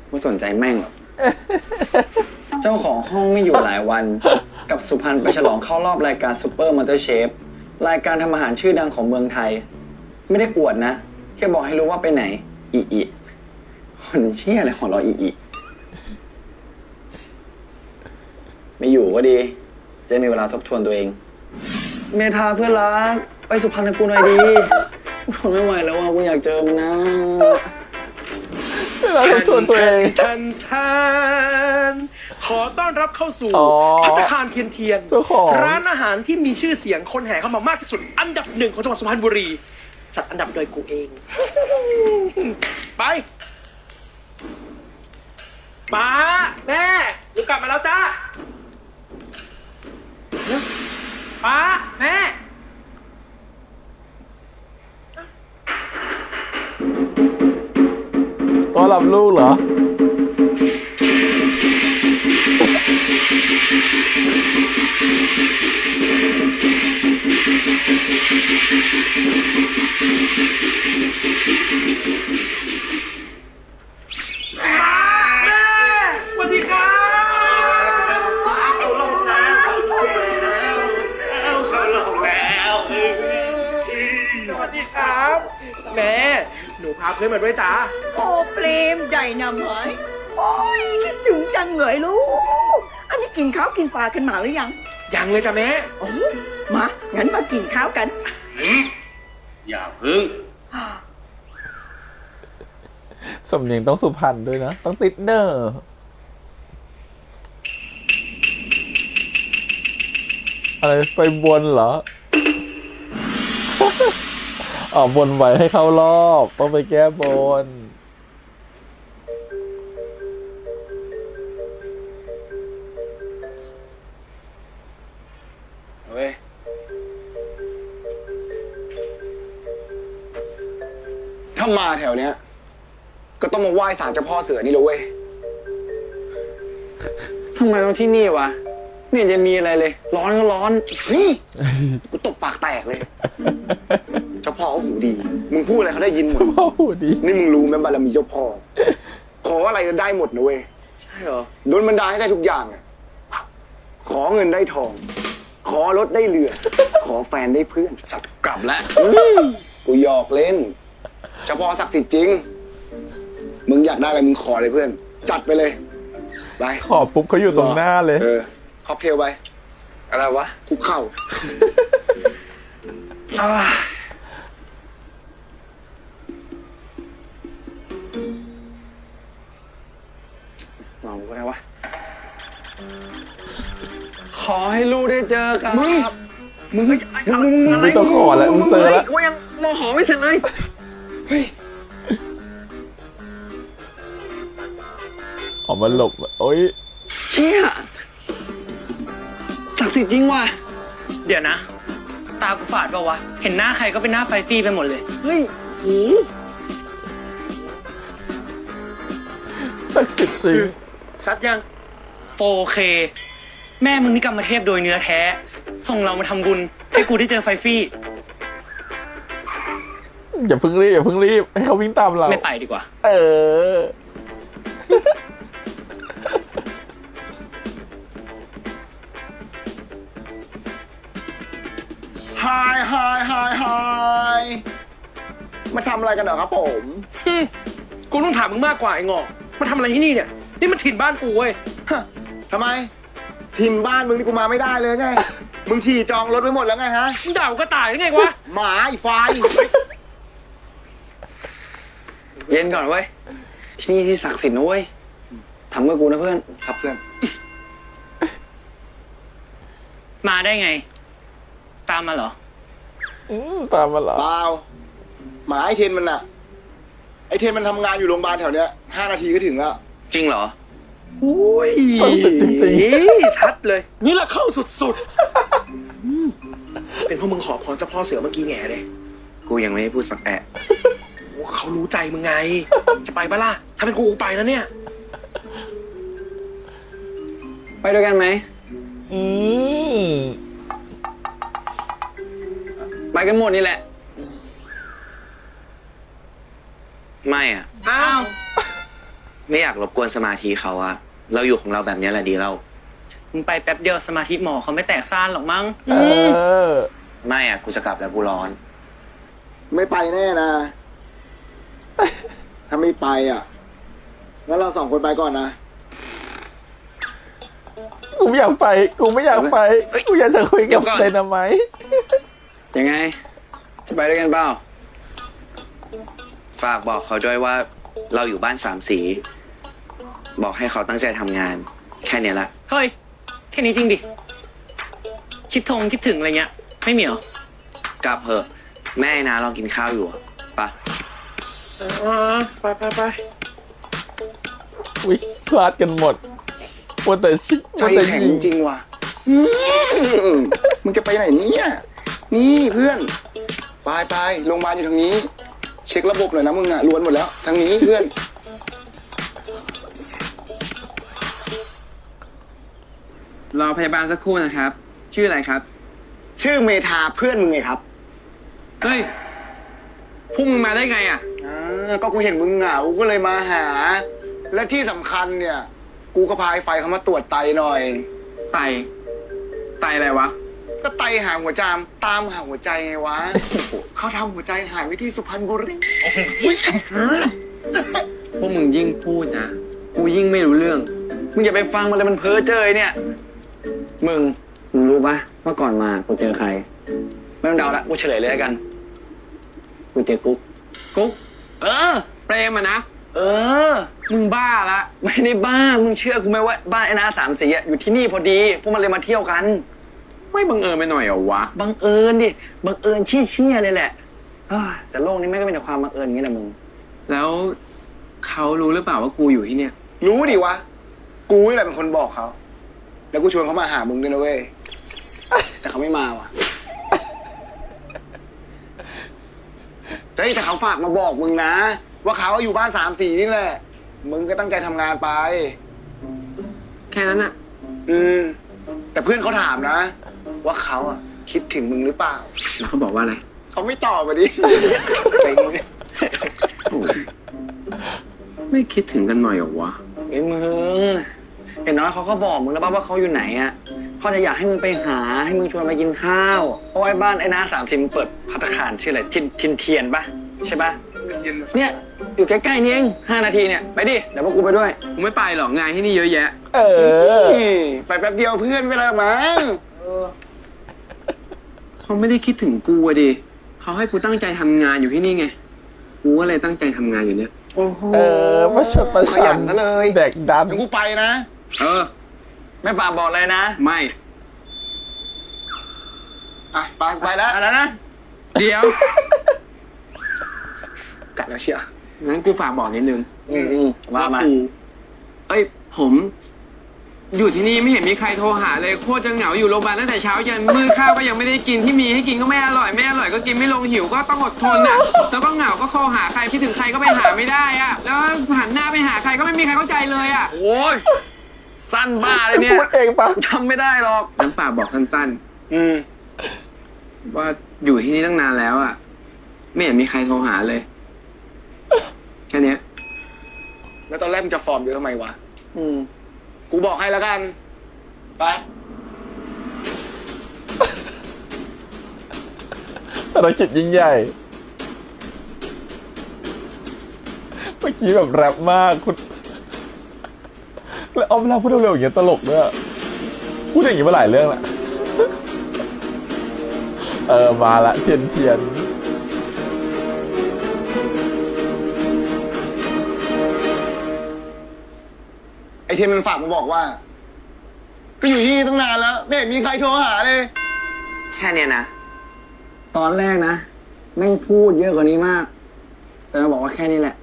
ไม่สนใจแม่งหรอก เจ้าของห้องไม่อยู่หลายวัน กับสุพรรณไปฉลองเข้ารอบรายการซูเปอร์มอเตอร์เชฟรายการทำอาหารชื่อดังของเมืองไทย ไม่ได้อวดนะ แค่บอกให้รู้ว่าไปไหน อีคนเชี่ยอะไรของเราอีไม่อยู่ก็ดี จะมีเวลาทบทวนตัวเอง เมธาเพื่อนรัก ไปสุพรรณกับกูหน่อยดีกูทนไม่ไหวแล้วว่ะกูอยากเจอมันนะ เราต้องชวนตัวเอง ทันขอต้อนรับเข้าสู่ อ๋อ ภัตตาคารเทียน เจ้าของ ร้านอาหารที่มีชื่อเสียงคนแห่เข้ามามากที่สุด อันดับหนึ่งของจังหวัดสุพรรณบุรี จัดอันดับโดยกูเอง ไปป้าแม่หนูกลับมาแล้วจ้าป้าแม่ ต้อนรับลูกเหรอ สวัสดีครับเอาลงแล้วสวัสดีครับแม่หนูพาเพื่อนมาด้วยจ้า โอ้เปรมใหญ่นะเหมยโอ้ยคิดถึงจังเลยลูก อันนี้กินข้าวกินปลากันมาหรือยัง ยังเลยจ้ะแม่ โอ้มางั้นมากินข้าวกัน อย่าพึ่ง สำเนียงต้องสุพรรณด้วยนะ ต้องติดเนอร์อะไรไปบนเหรอ อ๋อบนไว้ให้เข้ารอบต้องไปแก้บน เว้ย ถ้ามาแถวเนี้ย ก็ต้องมาไหว้ศาลเจ้าพ่อเสือนี่เลยเว้ย ทำไมต้องที่นี่วะ ไม่เห็นจะมีอะไรเลย ร้อนก็ร้อน เฮ้ย กูตบปากแตกเลย เจ้าพ่อเขาหูดี มึงพูดอะไรเขาได้ยินหมด พ่อหูดี นี่มึงรู้ไหมบารมีเจ้าพ่อ ขออะไรก็ได้หมดนะเว้ย ใช่เหรอ โดนบันดาลให้ได้ทุกอย่างอะขอเงินได้ทอง ขอรถได้เรือ ขอแฟนได้เพื่อน สัตว์กลับแล้ว กูหยอกเล่น เจ้าพ่อศักดิ์สิทธิ์จริง มึงอยากได้อะไรมึงขอเลยเพื่อน จัดไปเลย ไป ขอปุ๊บเขาอยู่ตรงหน้าเลย ค็อกเทลไป อะไรวะ คุกเข่า มองกูอะไรวะ ขอให้ลูกได้เจอกัน มึง ไม่ต้องขอแล้วมึงเจอแล้ว กูยังมองหอไม่เสร็จเลย เฮ้ย ออกมาหลบโอ๊ย เชี่ยศักดิ์สิทธิ์จริงว่ะ เดี๋ยวนะ ตากูฝาดเปล่าวะ เห็นหน้าใครก็เป็นหน้าไฟฟี่ไปหมดเลย เฮ้ยโห ศักดิ์สิทธิ์จริง ชัดยัง 4K แม่มึงนี่กรรมเทพโดยเนื้อแท้ ส่งเรามาทำบุญ ให้กูได้เจอไฟฟี่ อย่าเพิ่งรีบอย่าเพิ่งรีบให้เขาวิ่งตามเรา ไม่ไปดีกว่า เออ ไฮไฮไฮไฮมาทำอะไรกันเหรอครับผม กูต้องถามมึงมากกว่าไอ้งอกมาทำอะไรที่นี่เนี่ย นี่มันถิ่นบ้านกูเว้ย ทำไม ทีมบ้านมึงนี่กูมาไม่ได้เลยไง มึงฉี่จองรถไว้หมดแล้วไงฮะ มึงด่ากูก็ตายได้ไงวะ หมาไอ้ไฟ เย็นก่อนเว้ย ที่นี่ที่ศักดิ์สิทธิ์นะเว้ยทำเพื่อกูนะเพื่อน ครับเพื่อน มาได้ไง ตามมาเหรอ ตามมาเหรอ เปล่า หมาไอเทนมันอะไอเทนมันทำงานอยู่โรงพยาบาลแถวเนี้ย5 นาทีก็ถึงแล้ว จริงเหรอ ศักดิ์สิทธิ์จริง ชัดเลย นี่แหละเข้าสุดๆ เป็นเพราะมึงขอพรเจ้าพ่อเสือเมื่อกี้แง่เลย กูยังไม่ได้พูดสักแอะ โอ้เขารู้ใจมึงไง จะไปปะล่ะ ถ้าเป็นกูไปแล้วเนี่ย ไปด้วยกันไหม ๆอืม ไปกันหมดนี่แหละ ไม่อ่ะ อ้าว ไม่อยากรบกวนสมาธิเขาอะเราอยู่ของเราแบบนี้แหละดีแล้ว มึงไปแป๊บเดียวสมาธิหมอเขาไม่แตกซ่านหรอกมั้ง เออ ไม่อ่ะ กูจะกลับแล้วกูร้อน ไม่ไปแน่นะ ถ้าไม่ไปอ่ะ งั้นเรา2 คนไปก่อนนะ กูไม่อยากไป กูไม่อยากไป กูอยากจะคุย เดี๋ กับ ยวก่อน เซนาไหม ยังไง จะไปด้วยกันเปล่า ฝากบอกเขาด้วยว่าเราอยู่บ้าน3 สี บอกให้เขาตั้งใจทำงาน แค่เนี้ยละ เฮ้ย แค่นี้จริงดิ คิดถึงอะไรเงี้ย ไม่มีเหรอ กลับเหอะ แม่นะลองกินข้าวอยู่อะปะ ไป อุ๊ยพลาดกันหมดมัวแต่ชิ ใจ มัวแต่ แข็ง ยิง จริงว่ะมึงจะไปไหนเนี่ย นี่เพื่อน ไปโรงพยาบาลอยู่ทางนี้ เช็คระบบหน่อยนะมึงอะล้วนหมดแล้ว ทางนี้เพื่อน รอพยาบาลสักครู่นะครับ ชื่ออะไรครับ ชื่อเมธาเพื่อนมึงไงครับ เฮ้ยพวกมึงมาได้ไงอ่ะ ก็กูเห็นมึงเหงากูก็เลยมาหา และที่สำคัญเนี่ย กูก็พาไอ้ไฟเขามาตรวจไตหน่อย ไตอะไรวะ ก็ไตหาหัวจามตามหาหัวใจไงวะ เขาทำหัวใจหายไว้ที่สุพรรณบุรี พวกมึงยิ่งพูดนะ กูยิ่งไม่รู้เรื่อง มึงอย่าไปฟังมันเลยมันเพ้อเจ้อเนี่ย มึงรู้ปะว่าก่อนมากูเจอใคร ไม่ต้องเดาละกูเฉลยเลยแล้วกัน กูเจอกุ๊ก กุ๊ก เปรมอะนะ มึงบ้าละ ไม่ได้บ้า มึงเชื่อกูไหมว่าบ้านไอ้นา3 สีอะอยู่ที่นี่พอดี พวกมันเลยมาเที่ยวกัน ไม่บังเอิญไปหน่อยเหรอวะ บังเอิญดิ บังเอิญเชี่ยเลยแหละแต่โลกนี้แม่งก็มีแต่ความบังเอิญอย่างนี้แหละมึง แล้วเขารู้หรือเปล่าว่ากูอยู่ที่เนี่ย รู้ดิวะ กูนี่แหละเป็นคนบอกเขา แล้วกูชวนเขามาหามึงด้วยนะเว้ย แต่เขาไม่มาว่ะ แต่เขาฝากมาบอกมึงนะ ว่าเขาอยู่บ้าน3-4นี่แหละ มึงก็ตั้งใจทำงานไป แค่นั้นอะ แต่เพื่อนเขาถามนะ ว่าเขาอะคิดถึงมึงหรือเปล่า แล้วเขาบอกว่าอะไร เขาไม่ตอบมาดิ ไม่คิดถึงกันหน่อยเหรอวะ ไอ้มึงอย่างน้อยเขาก็บอกมึงแล้วป่ะว่าเขาอยู่ไหนอ่ะเขาจะอยากให้มึงไปหาให้มึงชวนไปกินข้าวเพราะว่าบ้านไอ้น้า30เปิดภัตตาคารชื่ออะไรทินเทียนป่ะใช่ป่ะเนี่ยอยู่ใกล้ๆนี่เอง5 นาทีเนี่ยไปดิเดี๋ยวพวกกูไปด้วย กูไม่ไปหรอกงานที่นี่เยอะแยะ ไปแป๊บเดียวเพื่อนเวลามั้ง เขาไม่ได้คิดถึงกูอะดิเขาให้กูตั้งใจทำงานอยู่ที่นี่ไง กูก็เลยตั้งใจทำงานอยู่เนี่ย ประชดประ ข ชั ยั น นซะเลย แดกดัน เดี๋ยวกูไปนะ แม่ป่าบอกเลยนะ ไม่ อ่ะไปแล้ว อะไรนะ เดี๋ยว กัดแล้วเชียร์ งั้นกูฝากบอกนิดนึง ว่ามา กูผมอยู่ที่นี่ไม่เห็นมีใครโทรหาเลยโคตรจะเหงาอยู่โรงพยาบาลตั้งแต่เช้ายันมื้อข้าวก็ยังไม่ได้กินที่มีให้กินก็ไม่อร่อยไม่อร่อยก็กินไม่ลงหิวก็ต้องอดทนอ่ะแล้วก็เหงาก็โทรหาใครคิดถึงใครก็ไปหาไม่ได้อ่ะแล้วหันหน้าไปหาใครก็ไม่มีใครเข้าใจเลยอ่ะ โอ้ยสั้นบ้าเลยเนี่ย พูดเองปะ จำไม่ได้หรอก น้ำป่าบอกสั้นๆว่าอยู่ที่นี่ตั้งนานแล้วอ่ะไม่เห็นมีใครโทรหาเลยแค่เนี้ย แล้วตอนแรกมึงจะฟอร์มเยอะทำไมวะ กูบอกให้แล้วกัน ไป ภารกิจยิ่งใหญ่ เมื่อกี้แบบแรปมากคุณแล้วเอาเวลาพูดเร็วๆอย่างเงี้ยตลกด้วยอะพูดอย่างงี้มาหลายเรื่องละมาละเทียน ไอเทมมันฝากมาบอกว่า ก็อยู่ที่นี่ตั้งนานแล้วไม่เห็นมีใครโทรหาเลย แค่เนี้ยนะ ตอนแรกนะแม่งพูดเยอะกว่านี้มาก แต่มาบอกว่าแค่นี้แหละ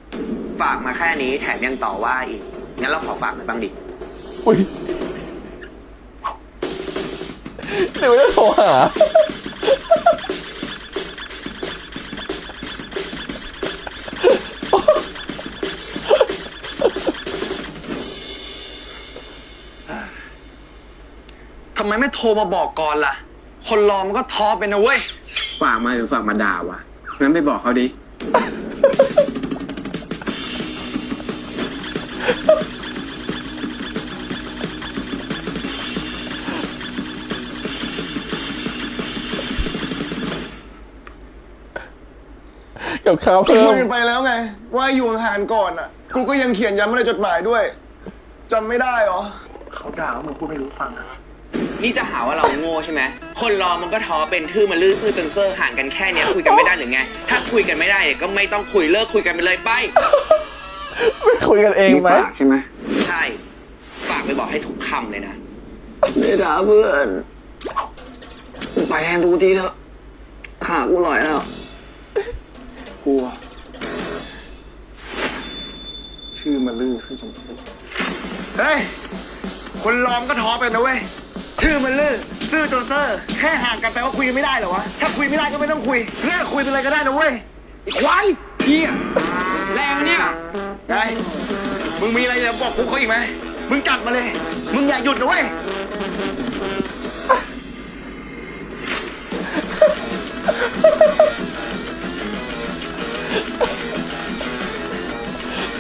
ฝากมาแค่นี้แถมยังต่อว่าอีกงั้นเราขอฝากหน่อยบ้างดิ อุ้ยเดี๋ยวจะโทรหา ทำไมไม่โทรมาบอกก่อนล่ะ คนรอมันก็ท้อไปนะเว้ย ฝากมาหรือฝากมาด่าวะงั้นไปบอกเขาดิ กับข้าว ก็ เพิ่ คุ ม ยกันไปแล้วไง ว่าอยู่ห่างๆก่อนอ่ะ กูก็ยังเขียนย้ำในจดหมายด้วยจำไม่ได้เหรอ เขาด่าว่ามึงพูดไม่รู้ฟังนะ นี่จะหาว่าเราโง่ใช่ไหม คนรอมันก็ท้อเป็นทื่อมันลื้อซื่อจนเซอร์ห่างกันแค่เนี้ยคุยกันไม่ได้หรือไง ถ้าคุยกันไม่ได้ก็ไม่ต้องคุยเลิกคุยกันไปเลยไป ไม่คุยกันเองไหม ฝากใช่ไหม ใช่ ฝากไปบอกให้ทุกคำเลยนะ ไม่ด่าเพื่อนไปแทนตูทีเถอะขากูลอยแล้ว กลัว ชื่อมันลือชื่อจงซื่อเฮ้ย คนล้อมก็ท้อไปนะเว้ย ชื่อมันลือซื่อจนเซอร์ แค่ห่างกันแปลว่าคุยไม่ได้เหรอวะ ถ้าคุยไม่ได้ก็ไม่ต้องคุยเลิกคุยไปเลยก็ได้นะเว้ยไอ้ควาย เฮียแรงเนี่ย ไง มึงมีอะไรจะบอกกูเขาอีกไหม มึงจัดมาเลย มึงอย่าหยุดนะเว้ย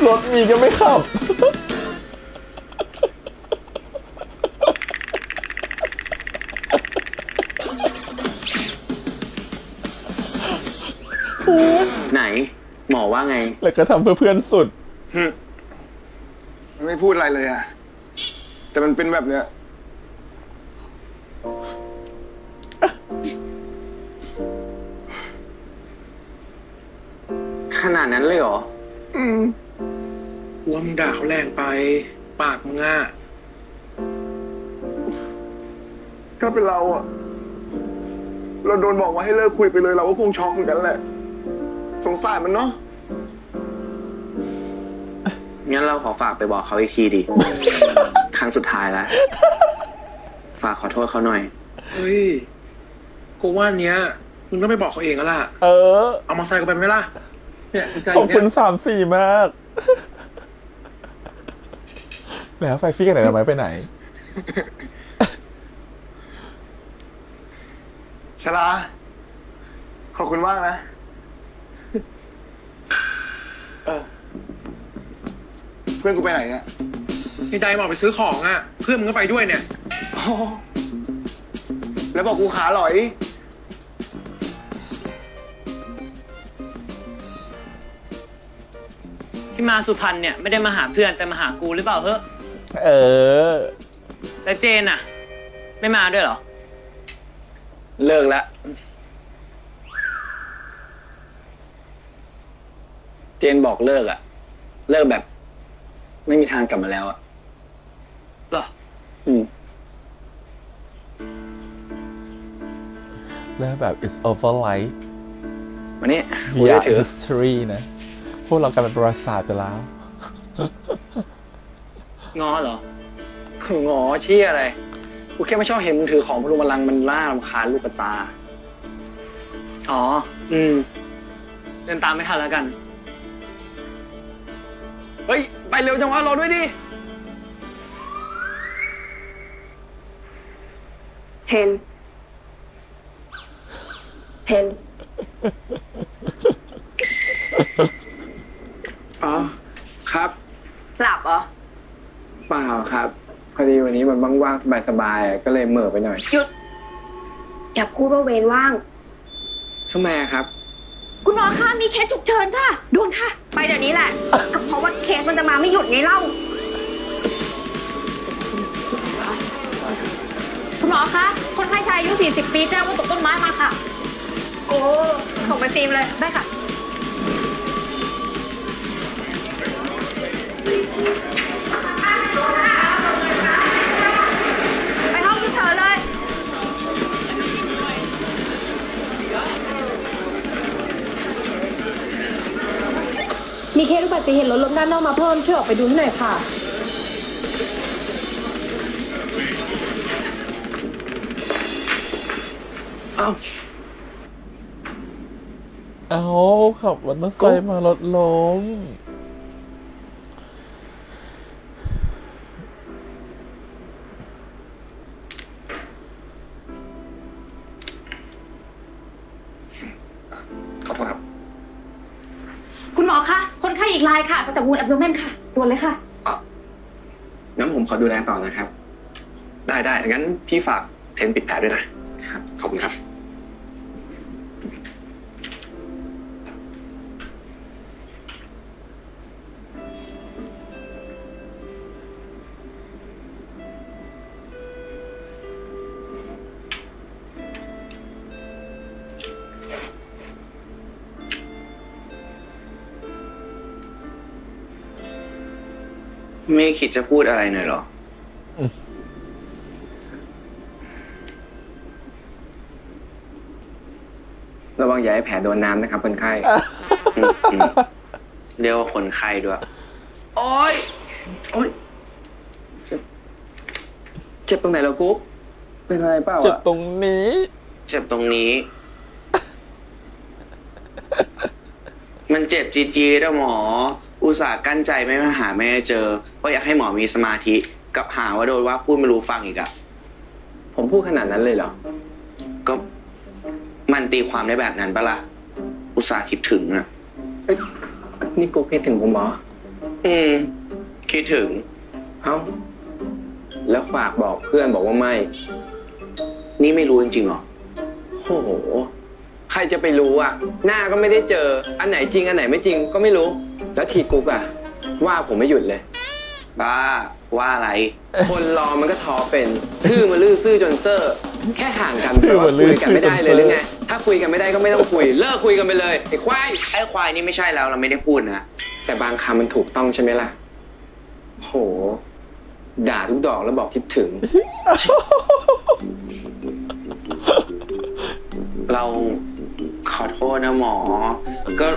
รถมีก็ไม่ขับ ไหน หมอว่าไง แล้วก็ทำเพื่อเพื่อนสุด มันไม่พูดอะไรเลยอะแต่มันเป็นแบบเนี้ย ขนาดนั้นเลยเหรอ กูว่ามึงด่าเขาแรงไป ปากมึงอ่ะ ถ้าเป็นเราอะเราโดนบอกว่าให้เลิกคุยไปเลยเราก็คงช็อกเหมือนกันแหละ สงสารมันเนาะ งั้นเราขอฝากไปบอกเขาอีกทีดิ ครั้งสุดท้ายแล้ว ฝากขอโทษเขาหน่อย เฮ้ย กูว่าเนี้ย มึงต้องไปบอกเขาเองแล้วล่ะ เอามาใส่กูไปไหมล่ะ เนี่ยใจ ขอบคุณ เนี่ย 3-4 มาก แล้วไฟฟี่กันไหนทำไมไปไหน ชลา ขอบคุณมากนะ เพื่อนกูไปไหนเนี่ย ไอ้ไดมาออกไปซื้อของอ่ะ เพื่อนมึงก็ไปด้วยเนี่ย โอ้แล้วบอกกูขาหลอย ที่มาสุพรรณเนี่ยไม่ได้มาหาเพื่อนแต่มาหากูหรือเปล่าเฮ้ แล้วเจนอะไม่มาด้วยเหรอ เลิกแล้ว เจนบอกเลิกอะเลิกแบบ ไม่มีทางกลับมาแล้วอะ เหรอ แล้วแบบ it's over like วันนี้ we are history นะ พวกเรากลายเป็นประวัติศาสตร์ไปแล้ว งอเหรอ งอเชี่ยอะไร กูแค่ไม่ชอบเห็นมึงถือของพลุบัลลังก์มันล่ารำคาญลูกกระตา อ๋อ เดินตามไม่ทันแล้วกัน เฮ้ย ไปเร็วจังวะรอด้วยดิ เทน อ๋อ ครับ หลับเหรอ เปล่าครับ พอดีวันนี้มันว่างๆสบายๆก็เลยเหม่อไปหน่อย หยุด อย่าพูดว่าเวรว่าง ทำไมอะครับ คุณหมอคะมีเคสฉุกเฉินค่ะด่วนค่ะ ไปเดี๋ยวนี้แหละก็เพราะว่าเคสมันจะมาไม่หยุดไงเล่า คุณหมอคะ คนไข้ชายอายุ 40 ปีแจ้งว่าตกต้นไม้มาค่ะ โอ้ส่งไปฟิล์มเลย ได้ค่ะ ไปห้องฉุกเฉินเลย มีเคสอุบัติเหตุรถล้มด้านนอกมาเพิ่มช่วยออกไปดูให้หน่อยค่ะ เอาขับมอเตอร์ไซค์มารถล้ม ขอโทษครับ คุณหมอคะ คนไข้อีกรายค่ะสแตบูลแอบโดเมนค่ะด่วนเลยค่ะ งั้นผมขอดูแลต่อนะครับ ได้ งั้นพี่ฝากเทนปิดแผลด้วยนะ ครับ ขอบคุณครับ ไม่คิดจะพูดอะไรหน่อยเหรอ ระวังอย่าให้แผลโดนน้ำนะครับคนไข้ เรียกว่าคนไข้ด้วย โอ๊ย เจ็บตรงไหนเหรอกุ๊กเป็นอะไรเปล่า เจ็บ อะ ตรงนี้ เจ็บตรงนี้ มันเจ็บจี๊ดๆอะหมอ อุตส่าห์กั้นใจไม่มาหาแม่เจอเพราะอยากให้หมอมีสมาธิกับหาว่าโดนว่าพูดไม่รู้ฟังอีกอะ ผมพูดขนาดนั้นเลยเหรอ ก็มันตีความได้แบบนั้นปะล่ะ อุตส่าห์คิดถึงอะ เอ้ยนี่กูคิดถึงผมเหรอ คิดถึง เอ้า แล้วฝากบอกเพื่อนบอกว่าไม่ นี่ไม่รู้จริงๆหรอ โอ้โห ใครจะไปรู้อ่ะ หน้าก็ไม่ได้เจอ อันไหนจริงอันไหนไม่จริงก็ไม่รู้ แล้วทีกุ๊กอ่ะ ว่าผมไม่หยุดเลย บ้า ว่าอะไร คนรอมันก็ท้อเป็นทื่อมาลื้อซื่อจนเซอร์ แค่ห่างกัน ทื่ แต่ อ ว่า มาลื้ คุ อย กันไม่ได้เลยหรือไง ถ้าคุยกันไม่ได้ก็ไม่ต้องคุย เลิกคุยกันไปเลยไอ้ควาย ไอ้ควายนี่ไม่ใช่แล้วเราไม่ได้พูดนะ แต่บางคำมันถูกต้องใช่ไหมล่ะ โห ด่าทุกดอกแล้วบอกคิดถึง เราขอโทษนะหมอ ก็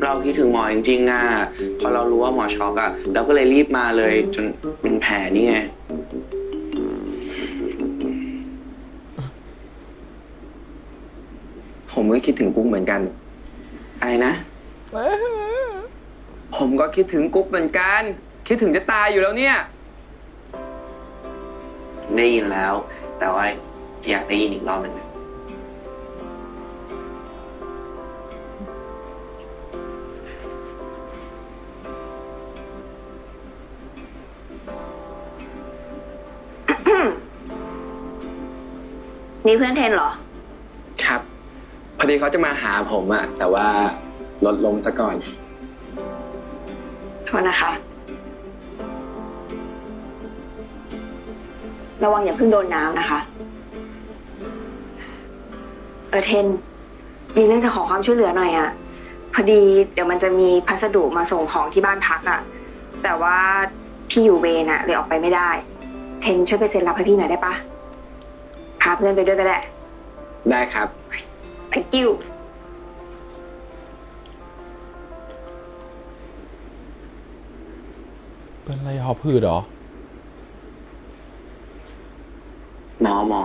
เราคิดถึงหมอจริงๆอ่ะ พอเรารู้ว่าหมอช็อกอ่ะเราก็เลยรีบมาเลยจนเป็นแผลนี่ไง ผ ผมก็คิดถึงกุ๊กเหมือนกัน อะไรนะ ผมก็คิดถึงกุ๊กเหมือนกัน คิดถึงจะตายอยู่แล้วเนี่ย ได้ยินแล้ว แต่ว่าอยากได้ยินอีกรอบหนึ่ง นี่เพื่อนเทนเหรอ ครับ พอดีเขาจะมาหาผมอะแต่ว่ารถล้มซะก่อน โทษนะคะ ระวังอย่าเพิ่งโดนน้ำนะคะ เทน มีเรื่องจะขอความช่วยเหลือหน่อยอะพอดีเดี๋ยวมันจะมีพัสดุมาส่งของที่บ้านพักอะแต่ว่าพี่อยู่เวรอะเลยออกไปไม่ได้ เทนช่วยไปเซ็นรับให้พี่หน่อยได้ปะพาเพื่อนไปด้วยก็ได้ ได้ครับ thank you เป็นอะไรหอบหืดเหรอ หมอ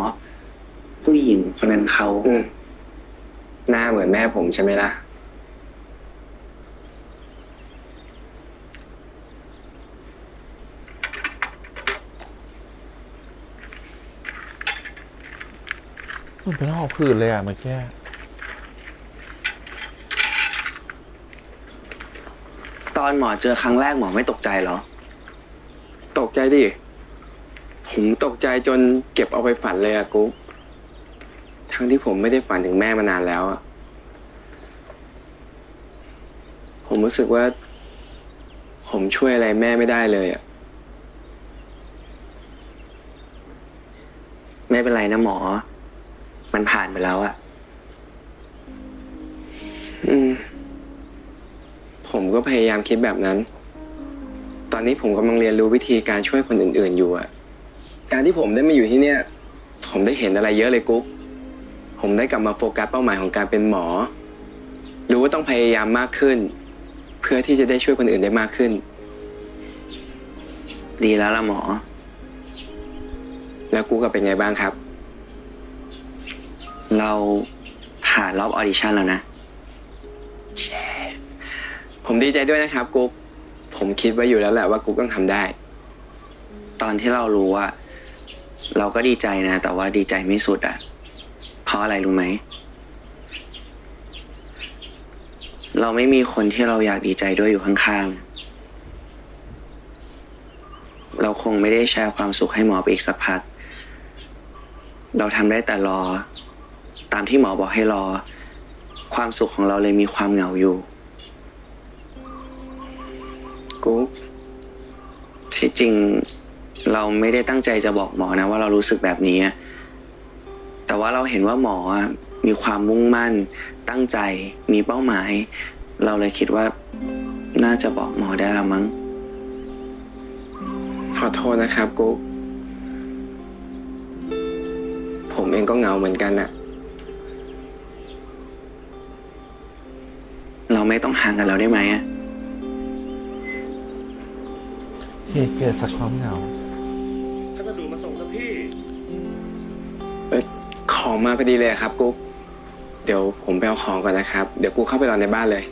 ผู้หญิงคนนั้นเขา หน้าเหมือนแม่ผมใช่ไหมล่ะ มันเป็นหอบหืดเลยอะเมื่อกี้ ตอนหมอเจอครั้งแรกหมอไม่ตกใจเหรอ ตกใจดิ ผมตกใจจนเก็บเอาไปฝันเลยอะกุ๊ก ทั้งที่ผมไม่ได้ฝันถึงแม่มานานแล้วอะผมรู้สึกว่า ผมช่วยอะไรแม่ไม่ได้เลยอะ ไม่เป็นไรนะหมอ มันผ่านไปแล้วอะ ผมก็พยายามคิดแบบนั้น ตอนนี้ผมกำลังเรียนรู้วิธีการช่วยคนอื่นๆอยู่อะการที่ผมได้มาอยู่ที่เนี่ย ผมได้เห็นอะไรเยอะเลยกุ๊ก ผมได้กลับมาโฟกัสเป้าหมายของการเป็นหมอ รู้ว่าต้องพยายามมากขึ้น เพื่อที่จะได้ช่วยคนอื่นได้มากขึ้น ดีแล้วล่ะหมอ แล้วกุ๊กก็เป็นไงบ้างครับ เราผ่านรอบออดิชั่นแล้วนะ ผมดีใจด้วยนะครับกุ๊ก ผมคิดไว้อยู่แล้วแหละว่ากุ๊กต้องทำได้ ตอนที่เรารู้อะเราก็ดีใจนะ แต่ว่าดีใจไม่สุดอะเพราะอะไรรู้ไหม เราไม่มีคนที่เราอยากดีใจด้วยอยู่ข้างๆ เราคงไม่ได้แชร์ความสุขให้หมอไปอีกสักพัก เราทำได้แต่รอ ตามที่หมอบอกให้รอ ความสุขของเราเลยมีความเหงาอยู่ กุ๊ก ที่จริงเราไม่ได้ตั้งใจจะบอกหมอนะว่าเรารู้สึกแบบนี้ แต่ว่าเราเห็นว่าหมอมีความมุ่งมั่น ตั้งใจ มีเป้าหมาย เราเลยคิดว่าน่าจะบอกหมอได้ละมั้ง ขอโทษนะครับกุ๊ก ผมเองก็เหงาเหมือนกันน่ะ เราไม่ต้องห่างกันแล้วได้ไหม เหตุเกิดจากความเหงา พัสดุมาส่งครับพี่ ของมาพอดีเลยครับกุ๊ก เดี๋ยวผมไปเอาของก่อนนะครับ เดี๋ยวกุ๊กเข้าไปรอในบ้านเลย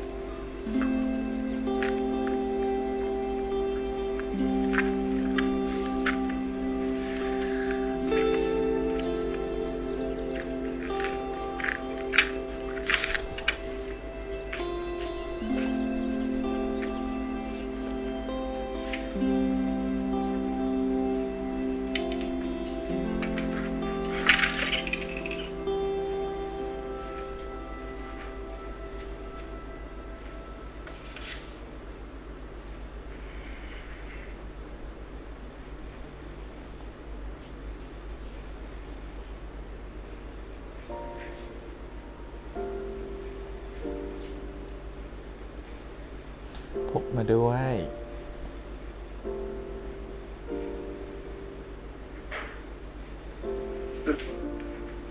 พกมาด้วย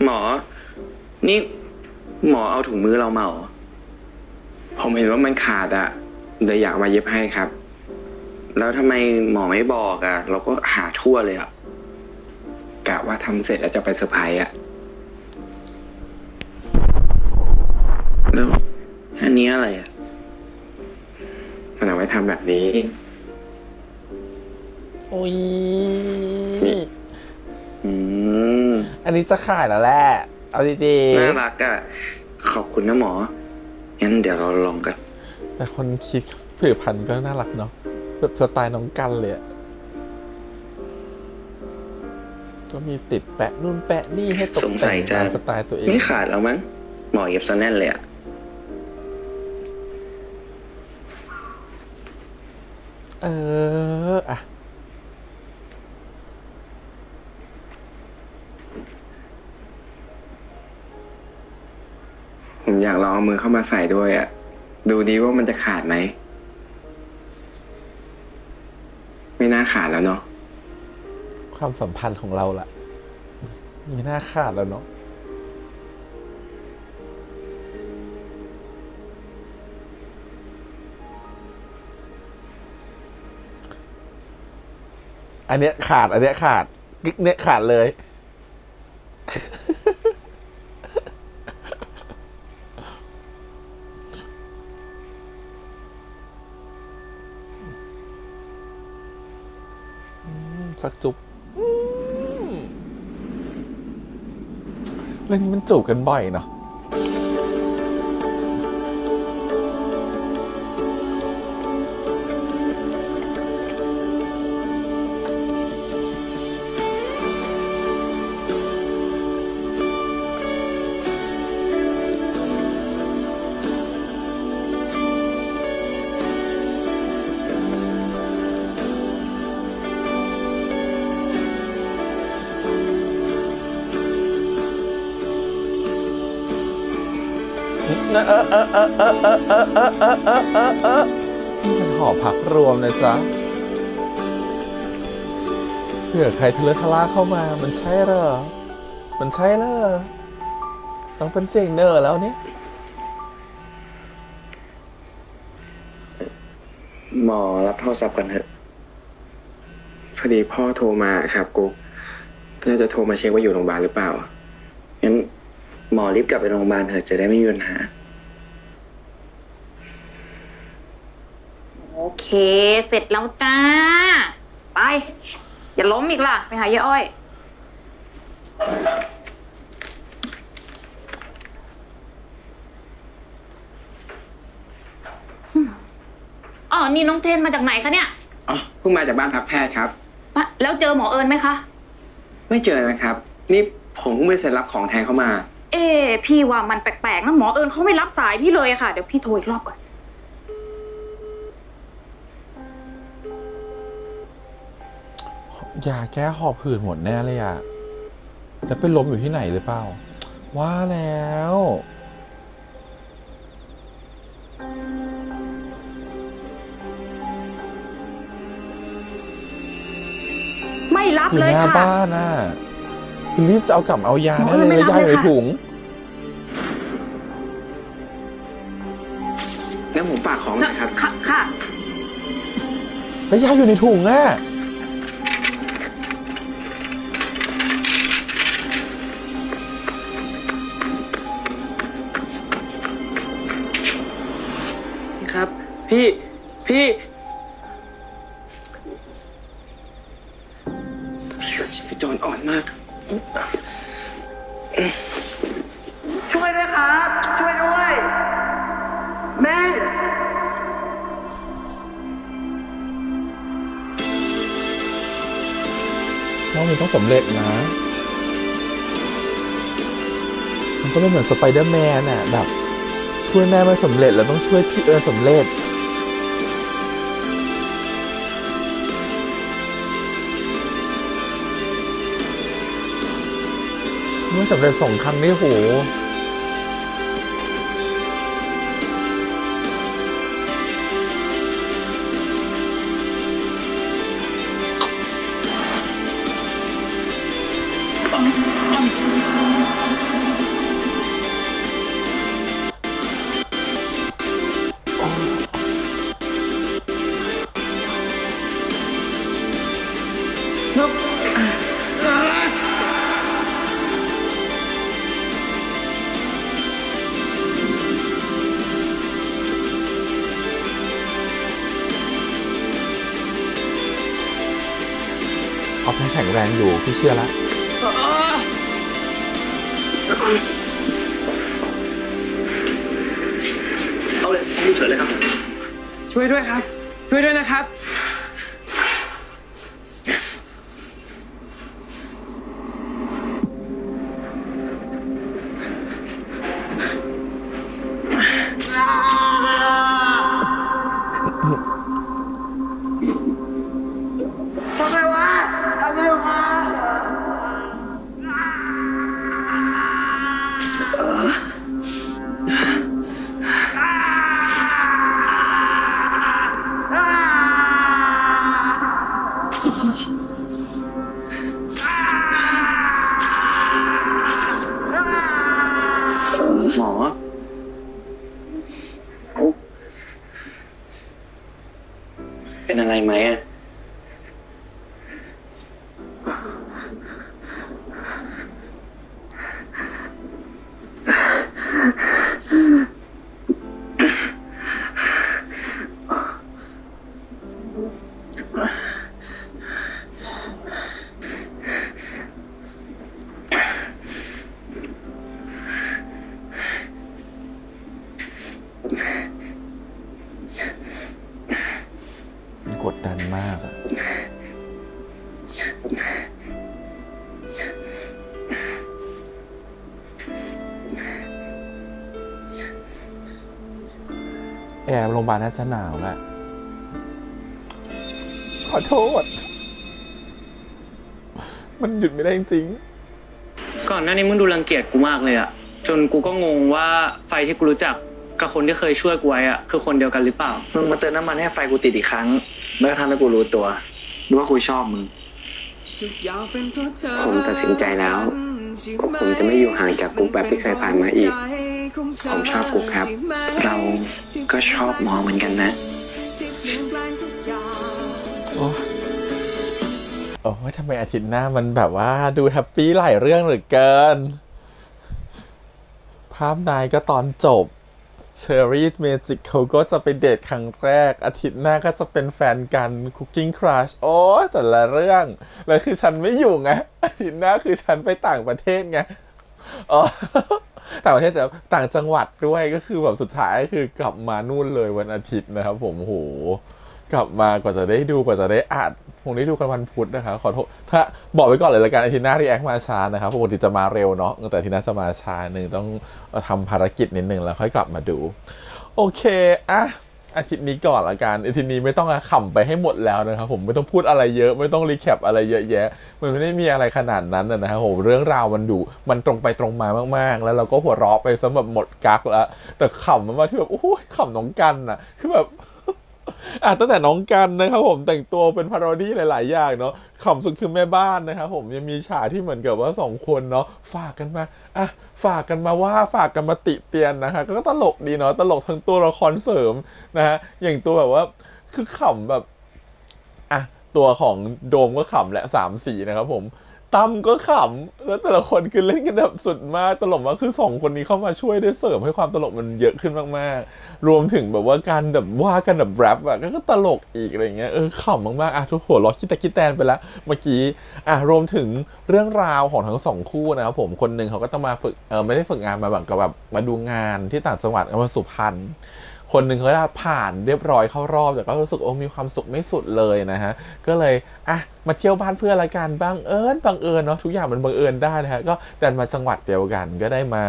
หมอ นี่หมอเอาถุงมือเรามาเหรอ ผมเห็นว่ามันขาดอะเลยอยากมาเย็บให้ครับ แล้วทำไมหมอไม่บอกอะเราก็หาทั่วเลยอะ กะว่าทำเสร็จแล้วจะไปเซอร์ไพรส์อะ แล้วอันนี้อะไรอ่ะ มันเอาไว้ทำแบบนี้ โอ้ย อืม อันนี้จะขายแล้วแหละ เอาดี น่ารักอ่ะ ขอบคุณนะหมอ งั้นเดี๋ยวเราลองกัน ๆแต่คนคิดผลิตภัณฑ์ก็น่ารักเนาะแบบสไตล์น้องกันเลยอะก็มีติดแปะนู่นแปะนี่ให้ตก สงสั แต่ ย ง จะ ตามสไตล์ตัวเอง ไม่ขาดแล้วมั้ง หมอเย็บซะแน่นเลยอ่ะ อะ ผมอยากลองเอามือเข้ามาใส่ด้วยอ่ะ ดูดีว่ามันจะขาดไหม ไม่น่าขาดแล้วเนาะ ความสัมพันธ์ของเราล่ะ ไม่น่าขาดแล้วเนาะอันเนี้ยขาด อันเนี้ยขาดกิ๊กเนี้ยขาดเลย สักจุ๊บเรื่องนี้มันจูบกันบ่อยเนาะนี่มันหอพักรวมนะจ๊ะเผื่อใครทะเลาะทะล่าเข้ามามันใช่เหรอมันใช่เหรอต้องเป็นเสียงเนอร์แล้วเนี่ย หมอรับโทรศัพท์กันเถอะ พอดีพ่อโทรมาครับกุ๊กน่าจะโทรมาเช็คว่าอยู่โรงพยาบาลหรือเปล่า งั้นหมอรีบกลับไปโรงพยาบาลเถอะจะได้ไม่มีปัญหา โอเค เสร็จแล้วจ้า ไป อย่าล้มอีกล่ะ ไปหายายอ้อย อ๋อ นี่น้องเทนมาจากไหนคะเนี่ย อ๋อ เพิ่งมาจากบ้านพักแพทย์ครับ แล้วเจอหมอเอิญไหมคะ ไม่เจอนะครับ นี่ผมเพิ่งไปเซ็นรับของแทนเข้ามา พี่ว่ามันแปลกๆนะหมอเอิญเขาไม่รับสายพี่เลยอะค่ะ เดี๋ยวพี่โทรอีกรอบก่อน ยาแก้หอบหืดหมดแน่เลยอะแล้วไปล้มอยู่ที่ไหนหรือเปล่า ว่าแล้ว ไม่รับ อยู่ เล ห ย น้า ค่ะ บ้านน่ะคือรีบจะเอากลับเอายา หมอ แน่ เอิญ เลย ไม่ แล้ว รับ ยาอยู่ เลย ใน ค่ะ ถุง แล้วผมฝากของหน่อยครับ ค่ะ แล้วยาอยู่ในถุงอ่ะ ครับ พี่ชีพจรอ่อนมาก ช่วยด้วยครับ ช่วยด้วย แม่ น้องมันต้องสำเร็จนะ มันต้องไม่เหมือนสไปเดอร์แมนน่ะแบบช่วยแม่ไม่สำเร็จแล้วต้องช่วยพี่เอิญสำเร็จไม่สำเร็จ2 ครั้งนี่โห ออฟยังแข็งแรงอยู่พี่เชื่อละ เอาเลยผมเฉยเลยครับ ช่วยด้วยครับ ช่วยด้วยนะครับ ทำไมวะทำไมวะ หมอ เป็นอะไรไหมอะ กดดันมากอะแอร์โรงพยาบาลน่าจะหนาวแหละ ขอโทษ มันหยุดไม่ได้จริง ก่อนหน้านี้มึงดูรังเกียจกูมากเลยอะจนกูก็งงว่าไฟที่กูรู้จักกับคนที่เคยช่วยกูไว้อะคือคนเดียวกันหรือเปล่า มึงมาเติมน้ำมันให้ไฟกูติดอีกครั้ง แล้วก็ทำให้กูรู้ตัวรู้ว่ากูชอบมึง ผมตัดสินใจแล้ว ผมจะไม่อยู่ห่างจากกุ๊กแบบที่เคยผ่านมาอีก ผมชอบกุ๊กครับ เราก็ชอบหมอเหมือนกันนะ โอ้ยทำไมอาทิตย์หน้ามันแบบว่าดูแฮปปี้หลายเรื่องเหลือเกิน ภาพนายก็ตอนจบเชอรี่เมจิกเขาก็จะไปเดทครั้งแรกอาทิตย์หน้าก็จะเป็นแฟนกันคุกกิ้งครัชโอ้แต่ละเรื่องแล้วคือฉันไม่อยู่ไงอาทิตย์หน้าคือฉันไปต่างประเทศไงอ๋อ ต่างประเทศแต่ต่างจังหวัดด้วยก็คือแบบสุดท้ายคือกลับมานู่นเลยวันอาทิตย์นะครับผมโหกลับมากว่าจะได้ดูกว่าจะได้อ่านคงได้ดูกันวันพุธนะครับขอโทษถ้าบอกไว้ก่อนเลยละกันอาทิตย์หน้ารีแอคมาช้านะครับปกติจะมาเร็วเนาะแต่อาทิตย์หน้าจะมาช้าหนึ่งต้องทำภารกิจนิดนึงแล้วค่อยกลับมาดูโอเคอะอาทิตย์นี้ก่อนละกันอาทิตย์นี้ไม่ต้องขำไปให้หมดแล้วนะครับผมไม่ต้องพูดอะไรเยอะไม่ต้องรีแคปอะไรเยอะแยะมันไม่ได้มีอะไรขนาดนั้นนะครับผมเรื่องราวมันดูมันตรงไปตรงมามากๆแล้วเราก็หัวเราะไปซะแบบหมดกั๊กแล้วแต่ขำมันมาที่แบบโอ้ยขำน้องกันอะคือแบบตั้งแต่น้องกันนะครับผมแต่งตัวเป็นพาโรดี้หลายๆอย่างเนาะขำสุดคือแม่บ้านนะครับผมยังมีฉากที่เหมือนกับว่าสองคนเนาะฝากกันมาฝากกันมาว่าฝากกันมาติเตียนนะฮะก็ตลกดีเนาะตลกทั้งตัวละครเสริมนะฮะอย่างตัวแบบว่าคือขำแบบตัวของโดมก็ขำแหละ3-4นะครับผมตั้มก็ขำแล้วแต่ละคนคือเล่นกันแบบสุดมากตลกมากคือ2คนนี้เข้ามาช่วยได้เสริมให้ความตลกมันเยอะขึ้นมากๆรวมถึงแบบว่าการแบบว่ากันแบบแรปก็ตลกอีกอะไรเงี้ยขำมากๆทุกหัวเราะคิดแต่คิดแตนไปแล้วเมื่อกี้รวมถึงเรื่องราวของทั้ง2คู่นะครับผมคนหนึ่งเขาก็ต้องมาฝึกไม่ได้ฝึกงานมาแบบมาดูงานที่ต่างจังหวัดมาสุพรรณคนหนึ่งเขาได้ผ่านเรียบร้อยเข้ารอบแต่ก็รู้สึกมีความสุขไม่สุดเลยนะฮะก็เลยมาเที่ยวบ้านเพื่อนละกันบังเอิญเนาะทุกอย่างมันบังเอิญได้นะฮะก็ดันมาจังหวัดเดียวกันก็ได้มา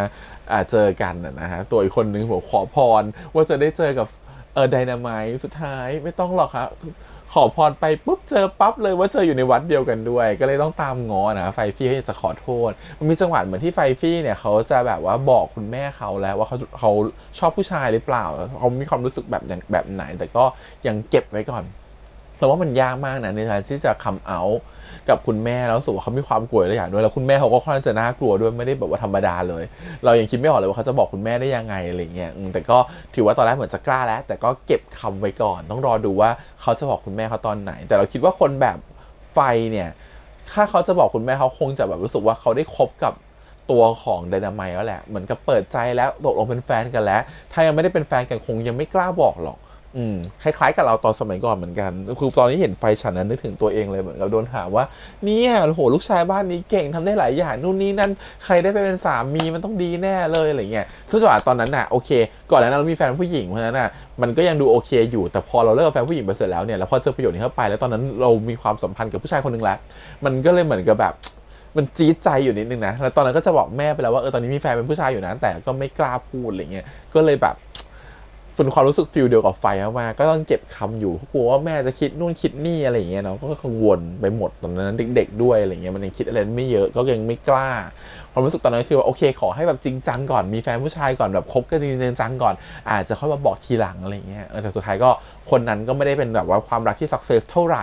เจอกันนะฮะตัวอีกคนหนึ่งผมขอพรว่าจะได้เจอกับไดนาไมต์สุดท้ายไม่ต้องหรอกครับขอพรไปปุ๊บเจอปั๊บเลยว่าเจออยู่ในวัดเดียวกันด้วยก็เลยต้องตามง้อนะไฟฟี่จะขอโทษมันมีจังหวะเหมือนที่ไฟฟี่เนี่ยเขาจะแบบว่าบอกคุณแม่เขาแล้วว่าเขาชอบผู้ชายหรือเปล่าเขามีความรู้สึกแบบไหนแต่ก็ยังเก็บไว้ก่อนเราว่ามันยากมากนะในการที่จะคัมเอาท์กับคุณแม่แล้วรู้สึกว่าเขามีความกลัวหลายอย่างด้วยแล้วคุณแม่เขาก็ค่อนข้างจะน่ากลัวด้วยไม่ได้แบบว่าธรรมดาเลยเรายังคิดไม่ออกเลยว่าเขาจะบอกคุณแม่ได้ยังไงอะไรเงี้ยแต่ก็ถือว่าตอนแรกเหมือนจะกล้าแล้วแต่ก็เก็บคำไว้ก่อนต้องรอดูว่าเขาจะบอกคุณแม่เขาตอนไหนแต่เราคิดว่าคนแบบไฟเนี่ยถ้าเขาจะบอกคุณแม่เขาคงจะแบบรู้สึกว่าเขาได้คบกับตัวของไดนาไมต์แล้วแหละเหมือนกับเปิดใจแล้วตกลงเป็นแฟนกันแล้วถ้ายังไม่ได้เป็นแฟนกันคงยังไม่กล้าบอกหรอก คล้ายๆกับเราตอนสมัยก่อนเหมือนกันคือตอนนี้เห็นไฟฉันนั้นนึกถึงตัวเองเลยเหมือนกับโดนถามว่าเนี่ยโอ้โหลูกชายบ้านนี้เก่งทำได้หลายอย่างนู่นนี่นั่นใครได้ไปเป็นสามีมันต้องดีแน่เลยอะไรเงี้ยซึ่งจังหวะตอนนั้นน่ะโอเคก่อนหน้านั้นเรามีแฟนผู้หญิงเพราะฉะนั้นน่ะมันก็ยังดูโอเคอยู่แต่พอเราเลิกกับแฟนผู้หญิงไปเสร็จแล้วเนี่ยแล้วพอเจอประโยชน์นี้เข้าไปแล้วตอนนั้นเรามีความสัมพันธ์กับผู้ชายคนนึงแล้วมันก็เลยเหมือนกับแบบมันจี๊ดใจอยู่นิดนึงนะแล้วตอนนั้นก็จะบอกแม่ไปแล้วว่าตอนนี้มีแฟนเป็นผู้ชายอยู่นะแต่ก็ไม่กล้าพูดอะไรเงี้ยก็เลยแบบเป็นความรู้สึกฟีลเดียวกับไฟมากๆก็ต้องเก็บคำอยู่กลัวว่าแม่จะคิดนู่นคิดนี่อะไรอย่างเงี้ยเนาะก็กังวลไปหมดตอนนั้นเด็กๆด้วยอะไรเงี้ยมันยังคิดอะไรไม่เยอะก็ยังไม่กล้าความรู้สึกตอนนั้นคือว่าโอเคขอให้แบบจริงจังก่อนมีแฟนผู้ชายก่อนแบบคบกันจริงจังก่อนอาจจะค่อยมาบอกทีหลังอะไรเงี้ยแต่สุดท้ายก็คนนั้นก็ไม่ได้เป็นแบบว่าความรักที่สักเซสเท่าไหร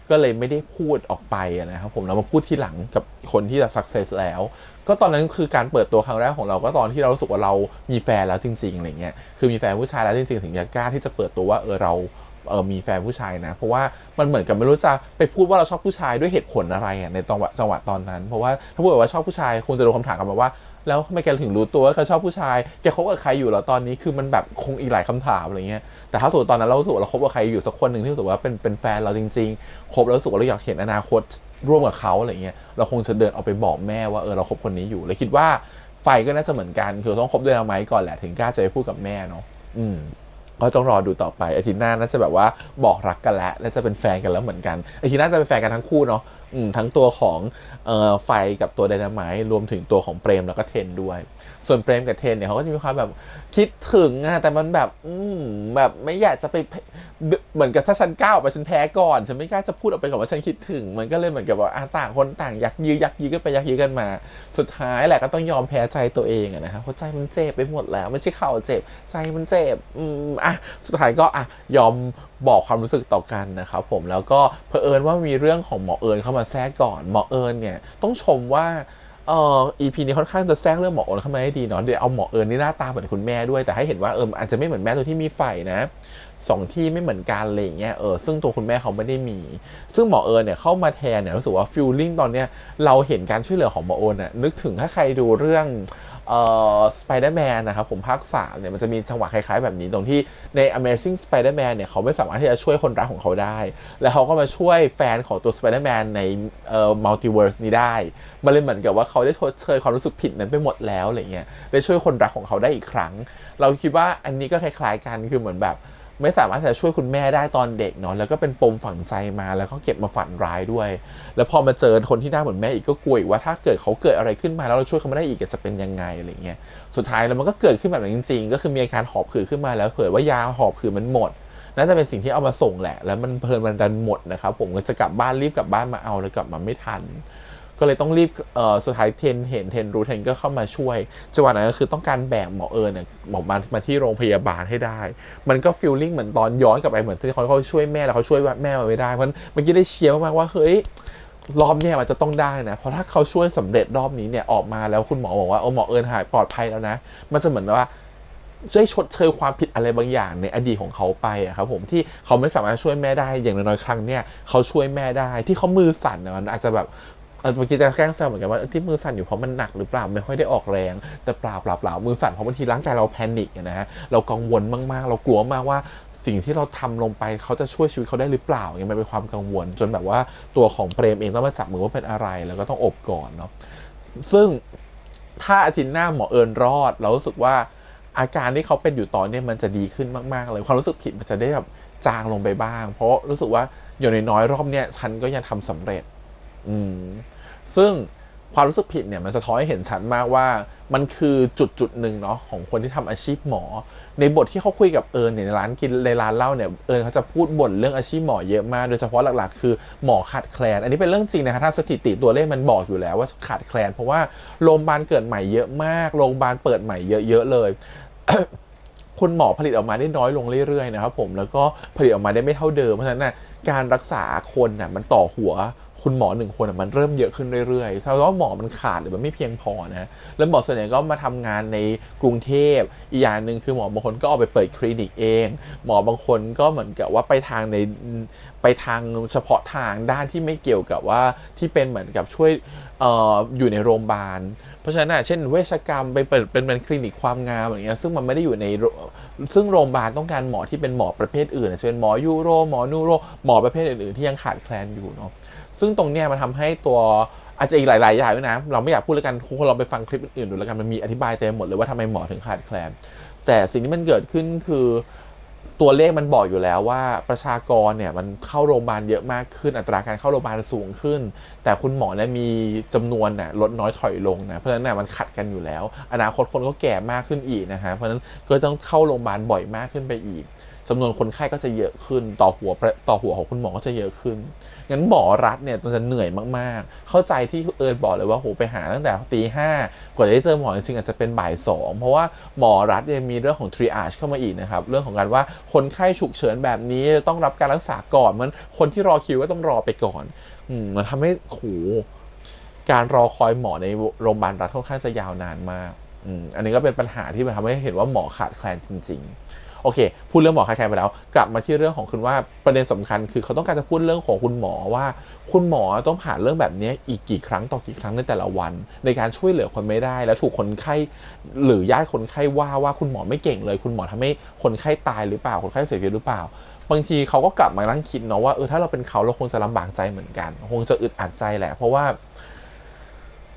่ก็เลยไม่ได้พูดออกไปนะครับผมแล้วมาพูดทีหลังกับคนที่แบบสักเซสแล้วก็ตอนนั้นคือการเปิดตัวครั้งแรกของเราก็ตอนที่เรารู้สึกว่าเรามีแฟนแล้วจริงๆอะไรเงี้ยคือมีแฟนผู้ชายแล้วจริงๆถึงจะกล้าที่จะเปิดตัวว่าเรามีแฟนผู้ชายนะเพราะว่ามันเหมือนกับไม่รู้จะไปพูดว่าเราชอบผู้ชายด้วยเหตุผลอะไรในจังหวะตอนนั้นเพราะว่าถ้าพูดว่าชอบผู้ชายคงจะโดนคำถามกลับมาว่าแล้วทำไมแกถึงรู้ตัวว่าเขาชอบผู้ชายแกคบกับใครอยู่แล้วตอนนี้คือมันแบบคงอีกหลายคำถามอะไรเงี้ยแต่ถ้าสมมติตอนนั้นเรารู้สึกว่าเราคบกับใครอยู่สักคนหนึ่งที่รู้สึกว่าเป็นแฟนเราจริงๆคบแล้วรู้สึกว่าเราอยากเห็นอนาคตร่วมกับเขาอะไรเงี้ยเราคงจะเดินออกไปบอกแม่ว่าเราคบคนนี้อยู่เลยคิดว่าไฟก็น่าจะเหมือนกันคือต้องคบด้วยไหมก่อนแหละถึงกล้าจะไปพูดกับแม่เนาะก็ต้องรอดูต่อไปอาทิตย์หน้าน่าจะแบบว่าบอกรักกันแล้วน่าจะเป็นแฟนกันแล้วเหมือนกันอาทิตย์หน้าจะเป็นแฟนกันทั้งคู่เนาะทั้งตัวของไฟกับตัวไดนาไมต์รวมถึงตัวของเปรมแล้วก็เทนด้วยส่วนเปรมกับเทนเนี่ยเขาก็จะมีความแบบคิดถึงแต่มันแบบแบบไม่อยากจะไปเหมือนกับถ้าฉันก้าวออกไปฉันแพ้ก่อนฉันไม่กล้าจะพูดออกไปก่อนว่าฉันคิดถึงมันก็เลยเหมือนกับว่าต่างคนต่างยักยื้อกันไปยักยื้อกันมาสุดท้ายแหละก็ต้องยอมแพ้ใจตัวเองนะครับเพราะใจมันเจ็บไปหมดแล้วไม่ใช่เข่าเจ็บใจมันเจ็บสุดท้ายก็ยอมบอกความรู้สึกต่อกันนะครับผมแล้วก็เผอิญว่ามีเรื่องของหมอเอิญเข้ามาแทรกก่อนหมอเอิญเนี่ยต้องชมว่าEP นี้ค่อนข้างจะแทรกเรื่องหมอเอิญเข้ามาให้ดีเนาะเดี๋ยวเอาหมอเอิญนี่หน้าตาเหมือนคุณแม่ด้วยแต่ให้เห็นว่าอาจจะไม่เหมือนแม่ตัวที่มีไฝนะ2ที่ไม่เหมือนกันอะไรอย่างเงี้ยซึ่งตัวคุณแม่เขาไม่ได้มีซึ่งหมอเอิญเนี่ยเข้ามาแทนเนี่ยรู้สึกว่าฟีลลิ่งตอนเนี้ยเราเห็นการช่วยเหลือของหมอเอิญน่ะนึกถึงถ้าใครดูเรื่องSpider-Man นะครับผมภาค3เนี่ยมันจะมีจังหวะคล้ายๆแบบนี้ตรงที่ใน Amazing Spider-Man เนี่ยเขาไม่สามารถที่จะช่วยคนรักของเขาได้แล้วเขาก็มาช่วยแฟนของตัว Spider-Man ในMultiverse นี้ได้มันเลยเหมือนกับว่าเขาได้ทดเชยความรู้สึกผิดนั้นไปหมดแล้วอะไรเงี้ยได้ช่วยคนรักของเขาได้อีกครั้งเราคิดว่าอันนี้ก็คล้ายๆกันคือเหมือนแบบไม่สามารถจะช่วยคุณแม่ได้ตอนเด็กเนาะแล้วก็เป็นปมฝังใจมาแล้วก็เก็บมาฝันร้ายด้วยแล้วพอมาเจอคนที่หน้าเหมือนแม่อีกก็กลัวอีกว่าถ้าเกิดเขาเกิดอะไรขึ้นมาแล้วเราช่วยเขาไม่ได้อีกจะเป็นยังไงอะไรเงี้ยสุดท้ายแล้วมันก็เกิดขึ้นแบบนั้นจริงๆก็คือมีอาการหอบหืดขึ้นมาแล้วเผยว่ายาหอบหืดมันหมดน่าจะเป็นสิ่งที่เอามาส่งแหละแล้วมันเพลินมันดันหมดนะครับผมก็จะกลับบ้านรีบกลับบ้านมาเอาแล้วกลับมาไม่ทันก็เลยต้องรีบสุดท้ายเทนรู้เทนก็เข้ามาช่วยจังหวะนั้นก็คือต้องการแบกหมอเอิญเนี่ยหมอมาที่โรงพยาบาลให้ได้มันก็ฟีลลิ่งเหมือนตอนย้อนกลับไปเหมือนที่เขาช่วยแม่แล้วเขาช่วยแม่ไม่ได้เพราะเมื่อกี้ได้เชียร์มากๆว่าเฮ้ยรอบนี้มันจะต้องได้นะเพราะถ้าเขาช่วยสำเร็จรอบนี้เนี่ยออกมาแล้วคุณหมอบอกว่าหมอเอิญหายปลอดภัยแล้วนะมันจะเหมือนว่าได้ชดเชยความผิดอะไรบางอย่างในอดีตของเขาไปครับผมที่เขาไม่สามารถช่วยแม่ได้อย่างน้อยๆครั้งเนี่ยเขาช่วยแม่ได้ที่เขามือสั่นมันอาจจะแบบเมื่อกี้จะแกล้งแซวเหมือนกันว่าที่มือสั่นอยู่เพราะมันหนักหรือเปล่าไม่ค่อยได้ออกแรงแต่เปล่ามือสั่นเพราะบางทีร่างกายเราแพนิคนะฮะเรากังวลมากๆเรากลัวมากว่าสิ่งที่เราทำลงไปเขาจะช่วยชีวิตเขาได้หรือเปล่าอย่างมันเป็นความกังวลจนแบบว่าตัวของเปรมเองต้องมาจับมือว่าเป็นอะไรแล้วก็ต้องอบก่อนเนาะซึ่งถ้าอาทิตย์หน้าหมอเอิญรอดเรารู้สึกว่าอาการที่เขาเป็นอยู่ตอนนี้มันจะดีขึ้นมากๆเลยความรู้สึกผิดมันจะได้แบบจางลงไปบ้างเพราะรู้สึกว่าอย่างน้อยๆรอบเนี้ยฉันก็ยังทำสำเร็จซึ่งความรู้สึกผิดเนี่ยมันสะท้อนให้เห็นชัดมากว่ามันคือจุดหนึ่งเนาะของคนที่ทำอาชีพหมอในบทที่เขาคุยกับเอิญเนี่ยในร้านกินในร้านเหล้าเนี่ยเอิญเขาจะพูดบ่นเรื่องอาชีพหมอเยอะมากโดยเฉพาะหลักๆคือหมอขาดแคลนอันนี้เป็นเรื่องจริงนะครับถ้าสถิติตัวเลขมันบอกอยู่แล้วว่าขาดแคลนเพราะว่าโรงพยาบาลเกิดใหม่เยอะมากโรงพยาบาลเปิดใหม่เยอะๆเลย คนหมอผลิตออกมาได้น้อยลงเรื่อยๆนะครับผมแล้วก็ผลิตออกมาได้ไม่เท่าเดิมเพราะฉะนั้นนะการรักษาคนน่ะมันต่อหัวคุณหมอ1คนมันเริ่มเยอะขึ้นเรื่อยๆแสดงว่าหมอมันขาดหรือมันไม่เพียงพอนะแล้วหมอส่วนใหญ่ก็มาทำงานในกรุงเทพอีกอย่างหนึ่งคือหมอบางคนก็เอาไปเปิดคลินิกเองหมอบางคนก็เหมือนกับว่าไป ไปทางเฉพาะทางด้านที่ไม่เกี่ยวกับว่าที่เป็นเหมือนกับช่วยอยู่ในโรงพยาบาลเพราะฉะนั้นเช่นเวชกรรมไปเปิดเป็นคลินิกความงามอย่างเงี้ยซึ่งมันไม่ได้อยู่ในซึ่งโรงพยาบาลต้องการหมอที่เป็นหมอประเภทอื่นเช่นหมอยูโรหมอนูโรหมอประเภทอื่นๆที่ยังขาดแคลนอยู่เนาะซึ่งตรงเนี้ยมันทำให้ตัวอาจจะอีกหลายๆอย่างด้วยนะเราไม่อยากพูดแล้วกันทุกคนเราไปฟังคลิปอื่นๆดูแล้วกันมันมีอธิบายเต็มหมดเลยว่าทำไมหมอถึงขาดแคลนแต่สิ่งที่มันเกิดขึ้นคือตัวเลขมันบอกอยู่แล้วว่าประชากรเนี่ยมันเข้าโรงพยาบาลเยอะมากขึ้นอัตราการเข้าโรงพยาบาลสูงขึ้นแต่คุณหมอเนี่ยมีจำนวนน่ะลดน้อยถอยลงนะเพราะฉะนั้นน่ะมันขัดกันอยู่แล้วอนาคตคนก็แก่มากขึ้นอีกนะฮะเพราะฉะนั้นก็ต้องเข้าโรงพยาบาลบ่อยมากขึ้นไปอีกจำนวนคนไข้ก็จะเยอะขึ้นต่อหัวของคุณหมอก็จะเยอะขึ้นงั้นหมอรัฐเนี่ยจะเหนื่อยมากๆเข้าใจที่เอิญบอกเลยว่าโหไปหาตั้งแต่ตี 5กว่าจะได้เจอหมอจริงๆอาจจะเป็นบ่าย 2เพราะว่าหมอรัฐเนี่ยมีเรื่องของ triage เข้ามาอีกนะครับเรื่องของการว่าคนไข้ฉุกเฉินแบบนี้ต้องรับการรักษาก่อนมันคนที่รอคิวก็ต้องรอไปก่อนมันทำให้การรอคอยหมอในโรงพยาบาลรัฐค่อนข้างจะยาวนานมากอันนี้ก็เป็นปัญหาที่มันทำให้เห็นว่าหมอขาดแคลนจริงๆโอเคพูดเรื่องหมอขาดแคลนไปแล้วกลับมาที่เรื่องของคุณว่าประเด็นสำคัญคือเขาต้องการจะพูดเรื่องของคุณหมอว่าคุณหมอต้องผ่านเรื่องแบบนี้อีกกี่ครั้งต่อกี่ครั้งในแต่ละวันในการช่วยเหลือคนไม่ได้แล้วถูกคนไข้หรือญาติคนไข้ว่าคุณหมอไม่เก่งเลยคุณหมอทำให้คนไข้ตายหรือเปล่าคนไข้เสียชีวิตหรือเปล่าบางทีเขาก็กลับมานั่งคิดเนาะว่าถ้าเราเป็นเขาเราคงจะลำบากใจเหมือนกันคงจะอึดอัดใจแหละเพราะว่า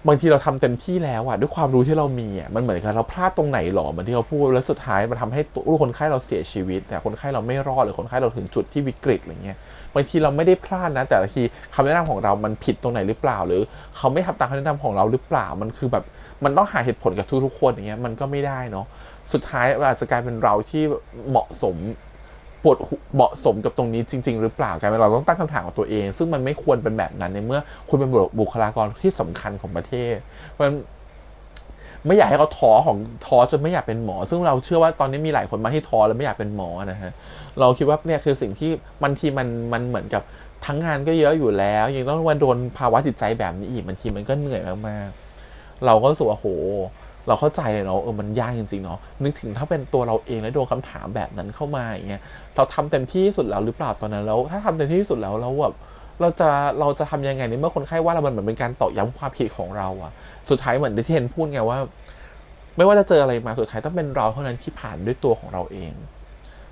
บางทีเราทำเต็มที่แล้วอะด้วยความรู้ที่เรามีอะมันเหมือนกับเราพลาดตรงไหนหรอเหมือนที่เขาพูดแล้วสุดท้ายมันทำให้ตัวคนไข้เราเสียชีวิตแต่คนไข้เราไม่รอดหรือคนไข้เราถึงจุดที่วิกฤตอะไรเงี้ยบางทีเราไม่ได้พลาดนะแต่ละทีคำแนะนำของเรามันผิดตรงไหนหรือเปล่าหรือเขาไม่ทำตามคำแนะนำของเราหรือเปล่ามันคือแบบมันต้องหาเหตุผลกับทุกๆคนอย่างเงี้ยมันก็ไม่ได้เนาะสุดท้ายอาจจะกลายเป็นเราที่เหมาะสมกับตรงนี้จริงๆหรือเปล่ากลายเป็นเราต้องตั้งคำถามกับตัวเองซึ่งมันไม่ควรเป็นแบบนั้นในเมื่อคุณเป็นบุคลากรที่สำคัญของประเทศมันไม่อยากให้เขาท้อจนไม่อยากเป็นหมอซึ่งเราเชื่อว่าตอนนี้มีหลายคนมาที่ท้อแล้วไม่อยากเป็นหมอนะฮะเราคิดว่าเนี่ยคือสิ่งที่มันเหมือนกับทั้งงานก็เยอะอยู่แล้วยังต้องมาโดนภาวะจิตใจแบบนี้อีกบางทีมันก็เหนื่อยมากๆเราก็รู้สึกว่าโหเราเข้าใจเลยเนาะมันยากจริงๆเนาะนึกถึงถ้าเป็นตัวเราเองแล้วโดนคำถามแบบนั้นเข้ามาอย่างเงี้ยเราทำเต็มที่สุดแล้วหรือเปล่าตอนนั้นแล้วถ้าทำเต็มที่สุดแล้วเราแบบเราจะทำยังไงในเมื่อคนไข้ว่าเรามันเหมือนเป็นการตอกย้ำความผิดของเราอะสุดท้ายเหมือนที่เทนพูดไงว่าไม่ว่าจะเจออะไรมาสุดท้ายต้องเป็นเราเท่านั้นที่ผ่านด้วยตัวของเราเอ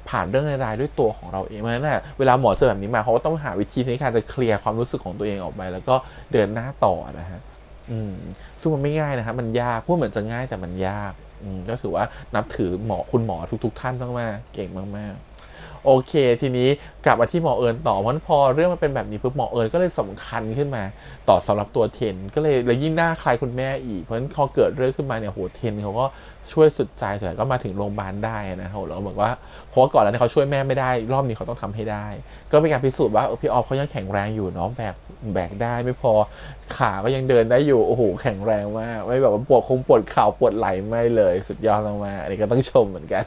งผ่านเรื่องร้ายๆด้วยตัวของเราเองเพราะฉะนั้นเวลาหมอเจอแบบนี้มาเขาก็ต้องหาวิธีในการจะเคลียร์ความรู้สึกของตัวเองออกไปแล้วก็เดินหน้าต่อนะฮะซึ่งมันไม่ง่ายนะครับมันยากพูดเหมือนจะง่ายแต่มันยากก็ถือว่านับถือคุณหมอทุกท่านมากๆเก่งมากๆโอเคทีนี้กลับมาที่หมอเอิญต่อเพราะพอเรื่องมันเป็นแบบนี้ปุ๊บหมอเอิญก็เลยสำคัญขึ้นมาต่อสำหรับตัวเทนก็เลยยิ่งหน้าคล้ายคุณแม่อีกเพราะฉะนั้นพอเกิดเรื่องขึ้นมาเนี่ยโหเทนเขาก็ช่วยสุดใจสุดท้ายก็มาถึงโรงพยาบาลได้นะเขาแล้วบอกว่าเพราะว่าก่อนหน้านี้เขาช่วยแม่ไม่ได้รอบนี้เขาต้องทำให้ได้ก็เป็นการพิสูจน์ว่าพี่ออฟเขายังแข็งแรงอยู่เนาะแบกได้ไม่พอขาก็ยังเดินได้อยู่โอ้โหแข็งแรงมากไม่แบบว่าปวดเข่าปวดไหล่ไม่เลยสุดยอดมากๆอันนี้ก็ต้องชมเหมือนกัน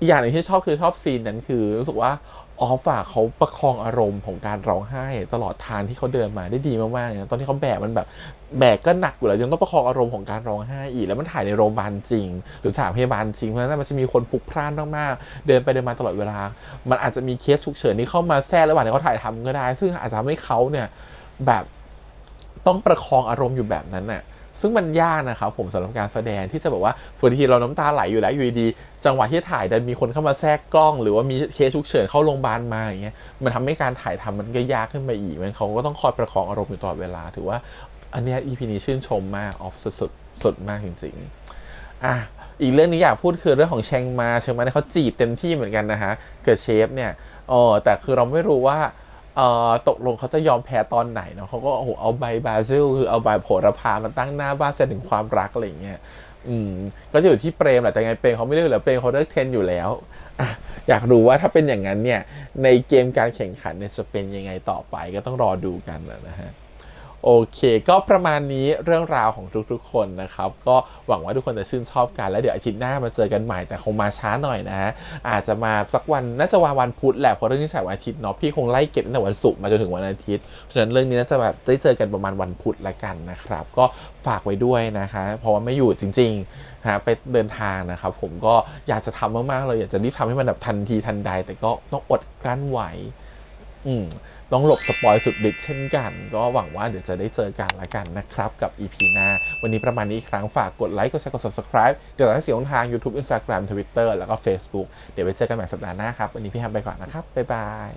อย่างหนึ่งที่ชอบคือชอบซีนนั้นคือรู้สึกว่าออฟเขาประคองอารมณ์ของการร้องไห้ตลอดทางที่เขาเดินมาได้ดีมากๆนะตอนที่เขาแบกมันแบบแบกก็หนักอยู่แล้วยังต้องประคองอารมณ์ของการร้องไห้อีกแล้วมันถ่ายในโรงพยาบาลจริงหรือสถานพยาบาลจริงเพราะฉะนั้นมันจะมีคนพลุกพล่านมากๆเดินไปเดินมาตลอดเวลามันอาจจะมีเคสฉุกเฉินที่เข้ามาแทรกระหว่างที่เขาถ่ายทำก็ได้ซึ่งอาจจะทำให้เขาเนี่ยแบบต้องประคองอารมณ์อยู่แบบนั้นน่ะซึ่งมันยากนะครับผมสำหรับการแสดงที่จะแบบว่าบางทีเราน้ำตาไหลอยู่แล้วอยู่ดีจังหวะที่ถ่ายดันมีคนเข้ามาแทรกกล้องหรือว่ามีเคสฉุกเฉินเข้าโรงพยาบาลมาอย่างเงี้ยมันทำให้การถ่ายทำมันก็ยากขึ้นไปอีกมันเขาก็ต้องคอยประคองอารมณ์อยู่ตลอดเวลาถือว่าอันนี้ EP นี้ชื่นชมมากออฟสุดมากจริงๆอีกเรื่องนี้อยากพูดคือเรื่องของเชงมาเนี่ยเขาจีบเต็มที่เหมือนกันนะฮะเกิดเชฟเนี่ยแต่คือเราไม่รู้ว่าตกลงเขาจะยอมแพ้ตอนไหนเนาะเขาก็เอาใบบาซิลคือเอาใบโหระพามาตั้งหน้าบ้านแสดงถึงความรักอะไรอย่างเงี้ยก็จะอยู่ที่เปรมแหละแต่ไงเปรมเขาไม่เลือกหรอกเปรมเขาเลือกเทนอยู่แล้วอยากรู้ว่าถ้าเป็นอย่างนั้นเนี่ยในเกมการแข่งขันเนี่ยจะเป็นยังไงต่อไปก็ต้องรอดูกันนะฮะโอเคก็ประมาณนี้เรื่องราวของทุกๆคนนะครับก็หวังว่าทุกคนจะชื่นชอบกันแล้วเดี๋ยวอาทิตย์หน้ามาเจอกันใหม่แต่คงมาช้าหน่อยนะฮะอาจจะมาสักวันน่าจะวันพุธแหละเพราะเรื่องนี้ฉายวันอาทิตย์เนาะพี่คงไล่เก็บตั้งแต่วันศุกร์มาจนถึงวันอาทิตย์เพราะฉะนั้นเรื่องนี้น่าจะแบบได้เจอกันประมาณวันพุธละกันนะครับก็ฝากไว้ด้วยนะคะเพราะว่าไม่อยู่จริงๆไปเดินทางนะครับผมก็อยากจะทำมากๆเลยอยากจะรีบทำให้มันแบบทันทีทันใดแต่ก็ต้องอดกลั้นไหว ต้องหลบสปอยสุดฤทธิ์เช่นกัน ก็หวังว่าเดี๋ยวจะได้เจอกันละกันนะครับกับ EP หน้าวันนี้ประมาณนี้อีกครั้งฝากกดไลค์กดแชร์กด subscribe ติดตามทั้ง4ช่องทาง YouTube Instagram Twitter แล้วก็ Facebook เดี๋ยวไว้เจอกันใหม่สัปดาห์หน้าครับวันนี้พี่แฮมไปก่อนนะครับบ๊ายบาย